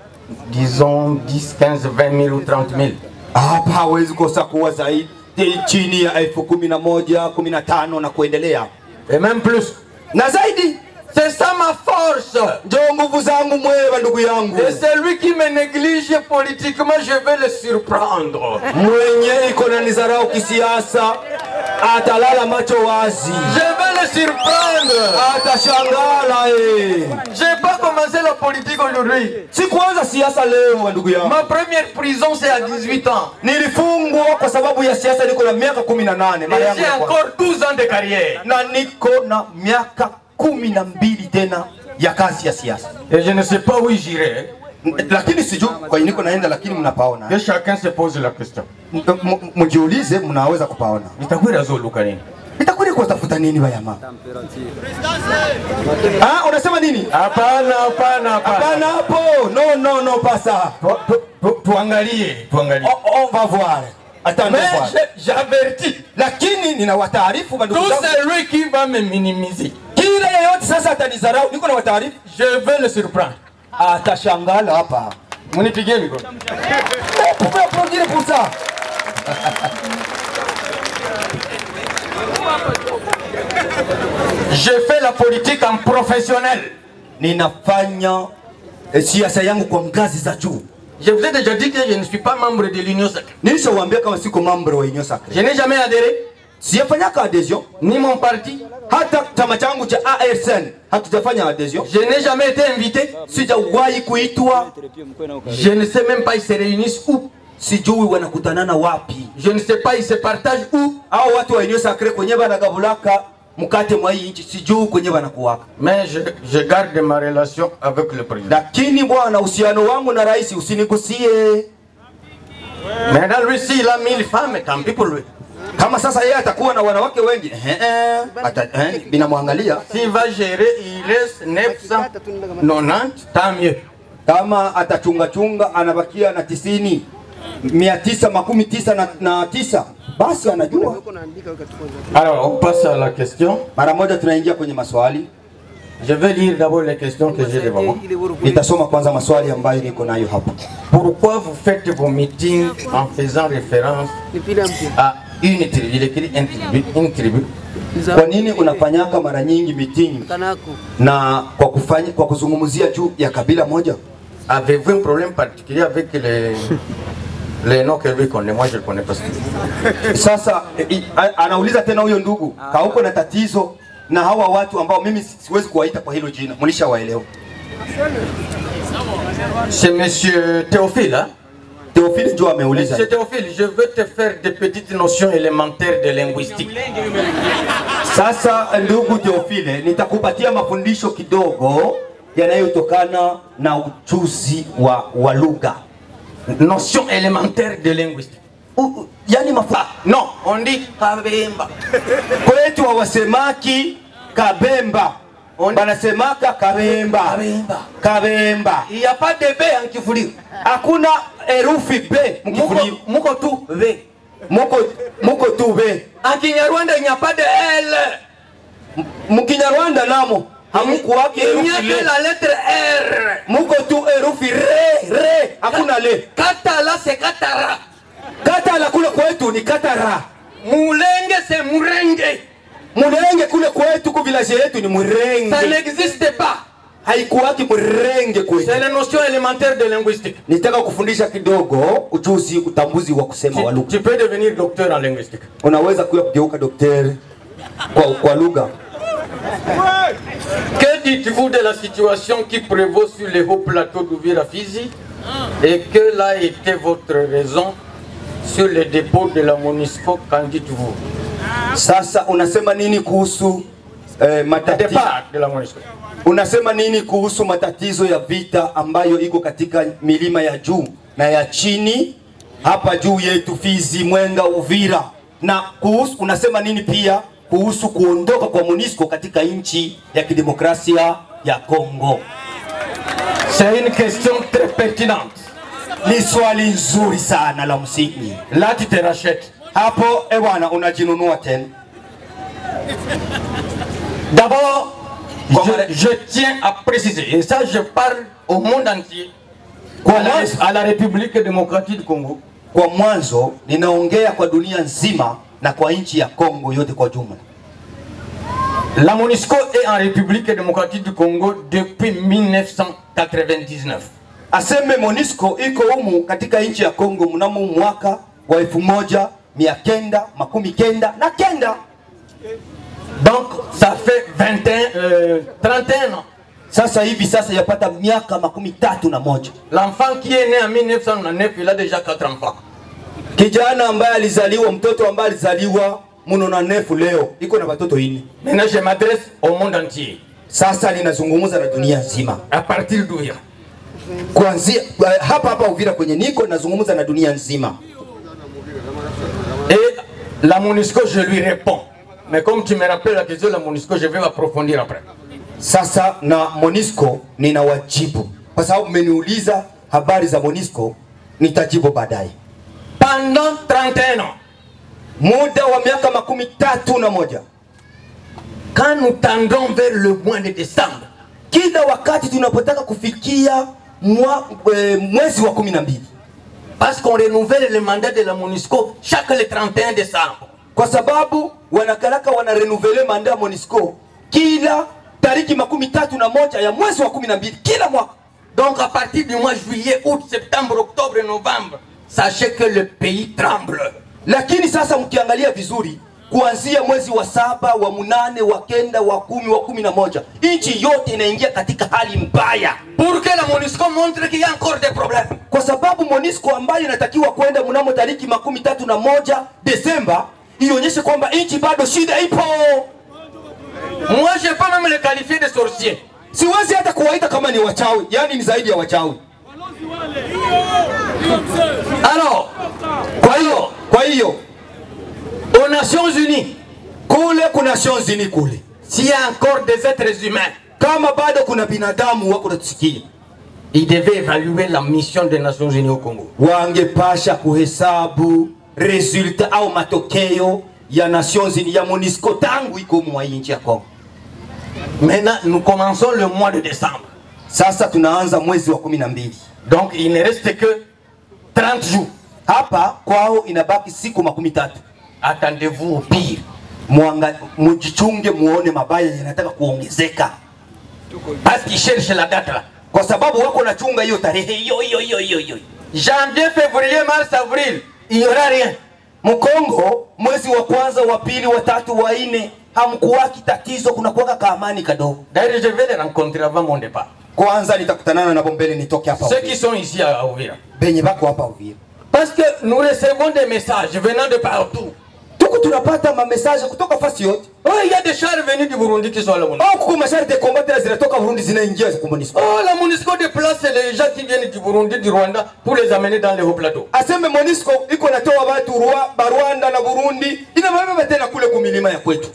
disons 10, 15, 20 000 ou 30 000. Hapa hawezi kosa kuwa zaidi chini ya 11,000, 15 na kuendelea. Et même plus. Na zaidi. C'est ça ma force. Ndio nguvu zangu mwewe ndugu yangu. Et celui qui me néglige politiquement, je vais le surprendre. Mwenye iko na nizarau kisiasa atalala macho wazi. Je vais le surprendre. Atashangala J'ai pas commencé la politique aujourd'hui. Sikuanza siasa leo ndugu yangu. Ma première prison c'est à 18 ans. Nilifungwa kwa sababu ya siasa niko na miaka 18. Mara yangu. J'ai encore 12 ans de carrière. Na niko na miaka 12 tena ya kazi ya siasa. Et je ne sais pas où j'irai. Lakini sijui kwa nini niko naenda, lakini mnapaona. Que chacun se pose la question. Mjiulize, mnaweza kupaona. Bitakwira zoluka nini? Bitakwira kwa tafuta nini bayama? Unasema nini? Hapana, hapana, hapana. Hapana hapo. No pasa. Tuangalie. On va voir. Attendez. Mais j'avertis. Lakini ninawataarifu bandugu zangu. Tout celui qui va me minimiser. Kila yeyote sasa atanizarau, niko na wataarifu. Je vais le surprendre. Atashangala hapa. Munipigie mikono. Pourquoi applaudir pour ça? Je fais la politique en professionnel. Ninafanya siasa yangu kwa ngazi za juu. Je vous ai déjà dit que je ne suis pas membre de l'Union Sacrée. Nilishawaambia kama siko membre wa Union Sacrée. Je n'ai jamais adhéré. Sijafanyaka adhesion. Ni mon parti. Hata chama changu cha ARSN hatujafanya adhesion. Je n'ai jamais été invité. Sijawahi kuitwa. Je ne sais même pas ils se réunissent où. Sijui wanakutanana wapi. Je ne sais pas ils se partagent où. Hao watu wa Union Sacrée kwenye banagabulaka mkate mwa hii nchi sijui kwenye banakuwaka. Mais je garde ma relation avec le président. Lakini bwana, uhusiano wangu na rais usinigusie. Maintenant lui si il a 1000 femmes, tant pis pour lui. Kama sasa yeye atakuwa na wanawake wengi, binamwangalia. S'il va gérer, il reste 990, tant mieux. Kama atachunga anabakia na 90, 999 basi anajua. Alors on passe à la question. Mara moja tunaingia kwenye maswali. Je vais lire d'abord les questions que j'ai devant moi. Nitasoma kwanza maswali ambayo niko nayo hapa. Pourquoi vous faites vos meetings en faisant référence à une tribu? Il écrit une tribu. Kwa nini unafanyaka mara nyingi meeting na kwa kuzungumzia juu ya kabila moja? Avez-vous un problème particulier avec les noms que lui connaît? Moi je le connais pas. Sasa anauliza tena huyo ndugu, kauko na tatizo na hawa watu ambao mimi siwezi kuwaita kwa hilo jina, mlishawaelewa? C'est monsieur Théophile, hein? Théophile ndio ameuliza. Monsieur Théophile, je veux te faire des petites notions élémentaires de linguistique. Sasa ndugu Théophile, nitakupatia mafundisho kidogo yanayotokana na ujuzi wa lugha. Notion élémentaire de linguistique. Yani non, on dit kabemba. Kwetu hawasemaki kabemba. Banasemaka kabemba. Kabemba. Il n'y a pas de B en Kifuli. Hakuna herufi B mkifuli. Muko tu B. Muko tu B. En Kinyarwanda il n'y a pas de L. Mkinyarwanda namo hamukuwaki herufi L. Il n'y a que la lettre R. Muko tu herufi R. Katara. Mulenge c'est Murenge. Mulenge kule kwetu ku village yetu ni Murenge. Ça n'existe pas. Haikuwaki Murenge kwetu. C'est la notion élémentaire de linguistique. Nitaka kufundisha kidogo ujuzi utambuzi wa kusema wa lugha. Tu peux devenir docteur en linguistique. Unaweza kuwa kugeuka daktari kwa lugha. Que dites-vous de la situation qui prévaut sur les hauts plateaux d'Uvira Fizi et quelle a été votre raison sur les dépôts de la MONUSCO? Qu'en dites-vous? Sasa unasema nini kuhusu matatizo de la MONUSCO? Unasema nini kuhusu matatizo ya vita ambayo iko katika milima ya juu na ya chini hapa juu yetu Fizi, Mwenga, Uvira, na kuhusu unasema nini pia kuhusu kuondoka kwa MONUSCO katika nchi ya kidemokrasia ya Kongo? C'est une question très pertinente. Ni swali nzuri sana la msingi. Là tu te rachètes. Hapo bwana unajinunua tena. D'abord, je tiens à préciser, et ça je parle au monde entier, à la République démocratique du Congo. Kwa mwanzo ninaongea kwa dunia nzima na kwa nchi ya Kongo yote kwa jumla. La MONUSCO est en République démocratique du Congo depuis 1999. Aseme MONUSCO iko humu katika nchi ya Kongo mnamo mwaka wa 1999. Donc ça fait 31 ans. Sasa hivi sasa yapata miaka 31. L'enfant qui est né en 1999, il a déjà 4 enfants. Kijana ambaye alizaliwa, mtoto ambaye alizaliwa mnona nefu leo iko na watoto 4. Maintenant je m'adresse au monde entier. Sasa ninazungumza na dunia nzima. À partir d'Uvira. Kuanzia hapa Uvira kwenye niko nazungumza na dunia nzima. Et la MONUSCO je lui réponds. Mais comme tu me rappelles la question de la MONUSCO, je vais approfondir après. Sasa na MONUSCO ninawajibu. Kwa sababu mmeniuliza habari za MONUSCO, nitajibu baadaye. Pendant 31 ans. Muda wa miaka 31. Quand nous tendons vers le mois de décembre, kila wakati tunapotaka kufikia mwezi wa 12, parce qu'on renouvelle le mandat de la MONUSCO chaque le 31 décembre. Kwa sababu wanakalaka renouveler mandat ya MONUSCO kila tariki 31 ya mwezi wa 12 kila mwaka. Donc à partir du mois juillet, août, septembre, octobre, novembre, sachez que le pays tremble. Lakini sasa mkiangalia vizuri, kuanzia mwezi wa 7, wa 8, wa 9, wa 10, wa 11, nchi yote inaingia katika hali mbaya. Pour que la MONUSCO montre qu'il y a encore des problèmes. Kwa sababu MONUSCO ambayo inatakiwa kwenda mnamo tariki 31 Desemba ionyeshe kwamba nchi bado shida ipo. Moi je peux même le qualifier de sorcier. Siwezi hata kuwaita kama ni wachawi, yani ni zaidi ya wachawi. Alors, kwa hiyo aux Nations Unies, kule kuna Nations Unies kule, s'il y a encore des êtres humains, kama bado kuna binadamu wako natusikia, ils devaient évaluer la mission des Nations Unies au Congo. Wangepasha kuhesabu resultat au matokeo ya Nations Unies ya MONUSCO tangu iko mwa nchi ya Kongo. Maintenant, nous commençons le mois de décembre. Sasa tunaanza mwezi wa 12. Donc il ne reste que 30 jours. Hapa kwao inabaki siku 13. Attendez-vous au pire. Mujichunge muone mabaya yanataka kuongezeka. Parce qu'ils cherchent la date là. Kwa sababu wako nachunga hiyo tarehe hiyo. Janvier, février, mars, avril, il n'y aura rien. Mkongo mwezi wa kwanza, wa pili, wa tatu, wa 4 hamkuwaki tatizo, kuna kuwaka kaamani kadogo. D'ailleurs je vais les rencontrer avant mon départ. Kwanza nitakutanana na bombele nitoke hapa. Ceux qui sont ici à Uvira. Benye bako hapa Uvira. Parce que nous recevons des messages venant de partout. Tuko tunapata ma message kutoka fasi yote. Oh, il y a des chars venus du Burundi qui sont à la MONUSCO. Oh, kuko mashari de combattre zinatoka Burundi zinaingia kwa MONUSCO. Oh, la MONUSCO déplace les gens qui viennent du Burundi, du Rwanda pour les amener dans les hauts plateaux. Aseme MONUSCO iko natoa watu Rwanda na Burundi inabeba tena kule kumilima ya kwetu.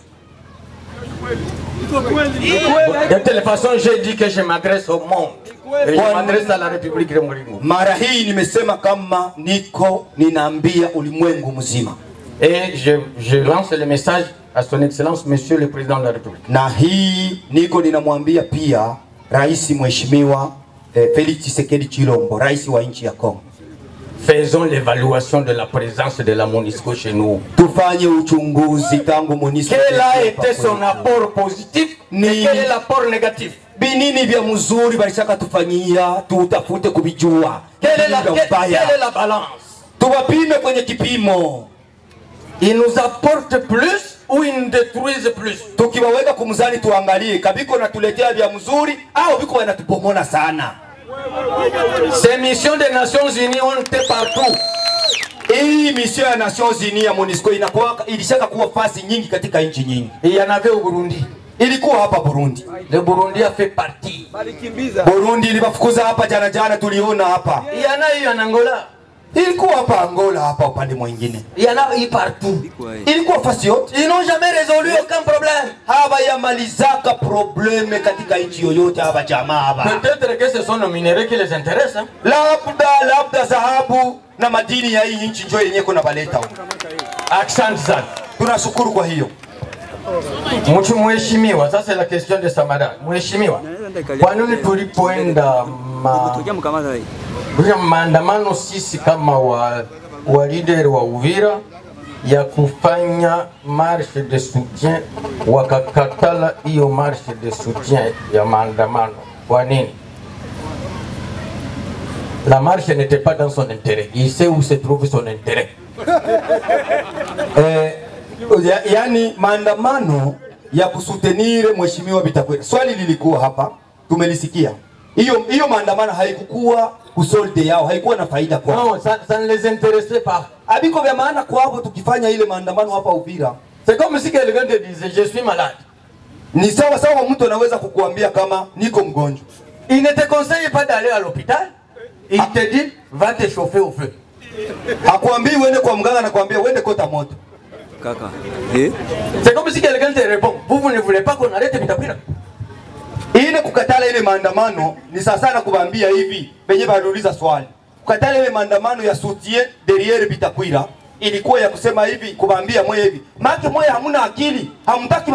De telle façon, j'ai dit que je m'adresse au monde. Et je m'adresse à la République de Congo. Mara hii nimesema kama niko ninaambia ulimwengu mzima. Et je lance le message à son excellence monsieur le président de la République. Na hii niko ninamwambia pia Rais Mheshimiwa Felix Tshisekedi Chilombo, rais wa nchi ya Kongo. faisons l'évaluation de la présence de la MONUSCO chez nous. Tufanye uchunguzi tangu MONUSCO. Quel a été son apport positif et quel est l'apport négatif? Binini vya mzuri balishaka tufanyia, tutafute kubijua. Quelle est la balance? Tuwapime kwenye kipimo. Ils nous apportent plus ou ils nous détruisent plus? Tukiwaweka kumzani tuangalie kabiko natuletea vya mzuri au biko wanatupomola sana. Ces missions des Nations Unies ont été partout. Hii mission ya Nations Unies ya MONUSCO ilishaka kuwa fasi nyingi katika nchi nyingi. Il y en avait au Burundi. Ilikuwa hapa Burundi. Le Burundi a fait partie. Burundi ilibafukuza hapa jana tuliona hapa. Il y en a eu en Angola. Ilikuwa hapa Angola hapa upande mwingine. Il y en a eu partout. Ilikuwa fasi yote. Ils n'ont jamais résolu aucun problème. Haba yamalizaka probleme katika nchi yoyote haba jamaa haba. Peut-être que ce sont nos minéraux qui les intéressent. Labda dhahabu na madini ya hii nchi ndio yenyewe kuna baleta huko. Asante sana. Tunashukuru kwa hiyo. Mheshimiwa, ça c'est la question de Samada. Mheshimiwa, kwa nini tulipoenda maandamano sisi kama wa leader wa Uvira ya kufanya marche de soutien wakakatala hiyo marche de soutien ya maandamano? Kwa nini? La marche n'était pas dans son intérêt. Il sait où se trouve son intérêt. Yani maandamano ya kusutenire Mheshimiwa Bitakwira. Swali lilikuwa hapa, tumelisikia. Hiyo maandamano haikukuwa kusolde yao, haikuwa na faida kwao. Non, ça ne les intéressait pas. Abiko vya maana kwao tukifanya ile maandamano hapa Uvira. C'est comme si quelqu'un te disait je suis malade. Ni sawa sawa mtu anaweza kukuambia kama niko mgonjwa. Il ne te conseille pas d'aller à l'hôpital. Il te dit va te chauffer au feu. Hakuambii uende kwa mganga, na kuambia uende kota moto. Kaka. C'est comme si quelqu'un te répond vous ne voulez pas qu'on arrête Bitakwira. Ile kukatala ile maandamano ni sasa sana kuambia hivi, benye baluliza swali. Kukatala ile maandamano ya soutien derrière Bitakwira ilikuwa ya kusema hivi, kuambia moyo hivi. Maki moyo hamuna akili, hamtaki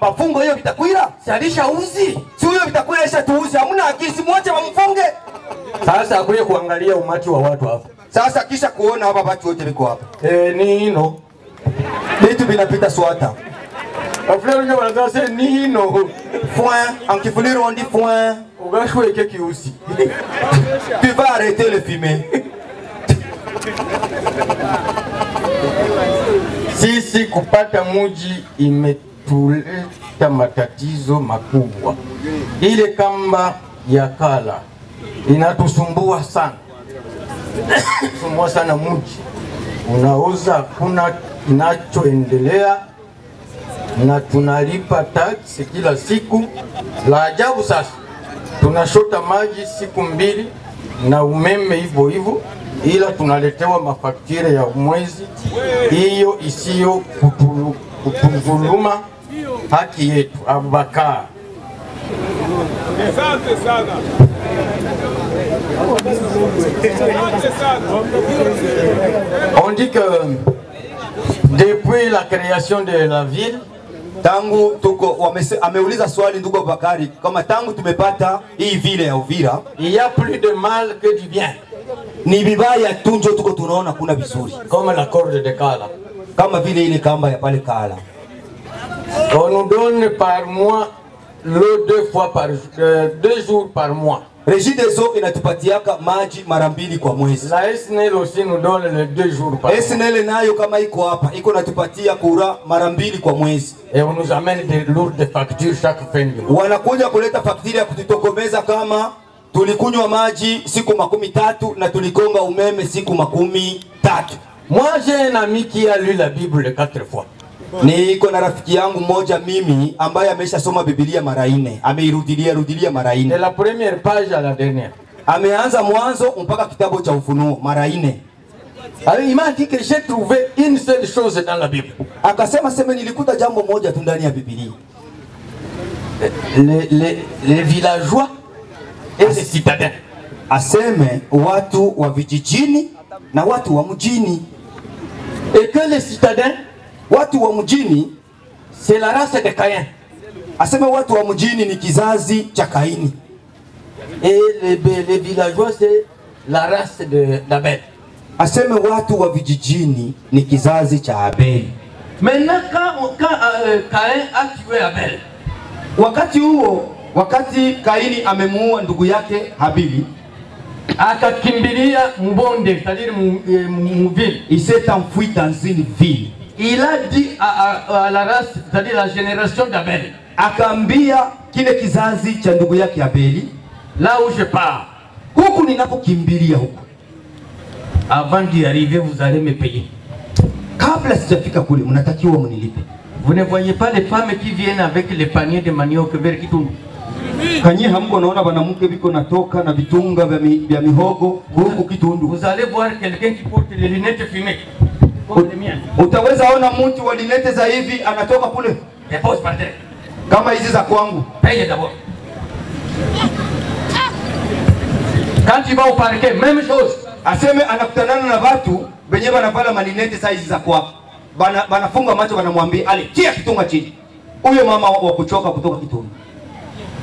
bafungo hiyo Bitakwira. Si alisha uzi. Si huyo Bitakwira isha tuuzi, hamuna akili, si mwache bamfunge. Sasa akuye kuangalia umati wa watu hapa. Sasa kisha kuona hapa watu wote wiko hapa. Nino. Vitu vinapita swata. Aflero nyo wanasema nino. Point, en kifuliro on dit point. Ugashwe keki usi. Tu vas arrêter le fumer. Sisi kupata muji imetuleta matatizo makubwa. Ile kamba ya kala inatusumbua sana. Sumbua sana muji. Unauza kuna kinachoendelea na tunalipa tax kila siku. La ajabu sasa tunashota maji siku mbili na umeme hivyo hivyo, ila tunaletewa mafaktire ya mwezi, hiyo isiyo kutuzuluma haki yetu. Abubakar, on dit que depuis la création de la ville, tangu tuko ameuliza swali ndugu Bakari, kama tangu tumepata hii vile ya Uvira, il y a plus de mal que du bien. Ni vibaya tu ndio tuko tunaona kuna vizuri. Comme la corde de Kala. Kama vile ile kamba ya pale Kala. On nous donne par mois l'eau 2 jours par mois. Regideso inatupatiaka maji mara mbili kwa mwezi. La SNEL aussi nous donne les 2 jours par mois. SNEL nayo kama iko hapa, iko natupatia kura mara mbili kwa mwezi. Et on nous amène des lourdes factures chaque fin du mois. Wanakuja kuleta fakturi ya kututokomeza kama tulikunywa maji siku 13 na tulikonga umeme siku 13. Moi j'ai un ami qui a lu la Bible 4 fois. Niko na rafiki yangu mmoja mimi ambaye ameshasoma Biblia mara 4, ameirudilia mara 4. De la première page à la dernière. Ameanza mwanzo mpaka kitabu cha Ufunuo mara 4. Alors il m'a dit que j'ai trouvé une seule chose dans la Bible. Akasema nilikuta jambo moja tu ndani ya Biblia. Les villageois et les citadins. Aseme watu wa vijijini na watu wa mjini. Et que les citadins, watu wa mjini, c'est la race de Caïn. Aseme watu wa mjini ni kizazi cha Kaini. Et les villageois c'est la race d'Abel. aseme watu wa vijijini ni kizazi cha Abeli. Maintenant quand Caïn a tué Abel, wakati huo, wakati Kaini amemuua ndugu yake Habili, akakimbilia mbonde, c'est-à-dire mville. Il s'est enfui dans une ville. Il a dit à la race, c'est-à-dire la génération d'Abel, akaambia kile kizazi cha ndugu yake Abeli, là où je pars, huku ninakokimbilia huku, avant d'y arriver vous allez me payer. Kabla sijafika kule mnatakiwa mnilipe. Vous ne voyez pas les femmes qui viennent avec les paniers de manioc vers Kitundu? Kanye hamko naona banamuke biko natoka na vitunga vya mihogo huku Kitundu. Vous allez voir quelqu'un qui porte les lunettes fumées. Utaweza ona mtu wa linete za hivi anatoka kule. Dépose par terre. Kama hizi za kwangu. Paye d'abord. Quand tu vas au parquet, même chose. Aseme anakutanana na watu benye banavala malinete za hizi za kwako. Banafunga macho banamwambia ale tia kitunga chini. Huyo mama wa kuchoka kutoka Kitundu.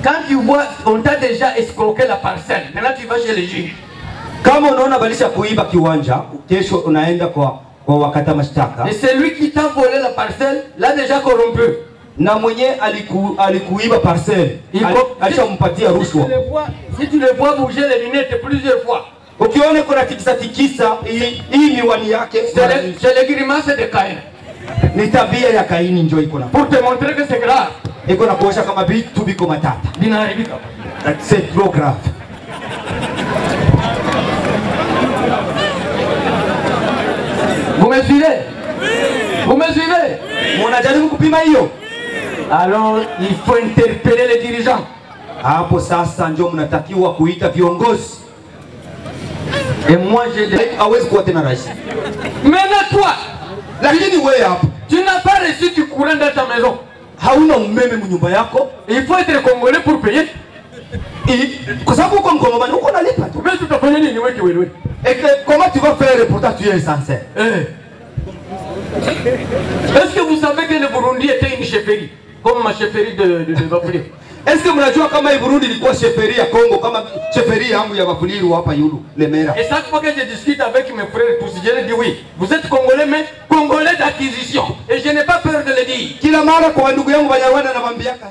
Quand tu vois, on t'a déjà escroqué la parcelle. Maintenant tu vas chez le juge. Kama unaona balisha kuiba kiwanja, kesho unaenda kwa wakata mashtaka. Et celui qui t'a volé la parcelle l'a déjà corrompu. Na mwenye alikuiba parcelle, alishampatia rushwa. Si tu le vois bouger les lunettes plusieurs fois, ukiona kuna tikisa hii miwani yake, c'est le grimace de Caïn. Ni tabia ya Kaini njoo iko na. Pour te montrer que c'est grave. Iko na kuosha kama vitu biko matata. Binaharibika. C'est trop grave. Vous me suivez? Vous me suivez? Mnajaribu kupima hiyo? Alors il faut interpeller les dirigeants. Hapo sasa ndio mnatakiwa kuita viongozi. Et moi je hawezi kuwa tena rais. Maintenant toi, lakini wewe hapo, tu n'as pas reçu du courant dans ta maison. Hauna umeme mnyumba yako. Il faut être congolais pour payer. Kwa sababu uko mkongomani uko nalipa tu. Mais tu t'appelles nini wewe? Et comment tu vas faire pour tu es sincère? Est-ce que vous savez que le Burundi était une chefferie, comme ma chefferie de Bafuliro? Est-ce que mnajua kama hii Burundi ilikuwa chefferie ya Kongo kama chefferie yangu ya Bafuliro hapa Yulu Lemera? Et chaque fois que je discute avec mes frères tous, je leur dis oui, vous êtes congolais mais congolais d'acquisition. Et je n'ai pas peur de le dire. Kila mara kwa ndugu yangu Banyarwanda nawaambiaka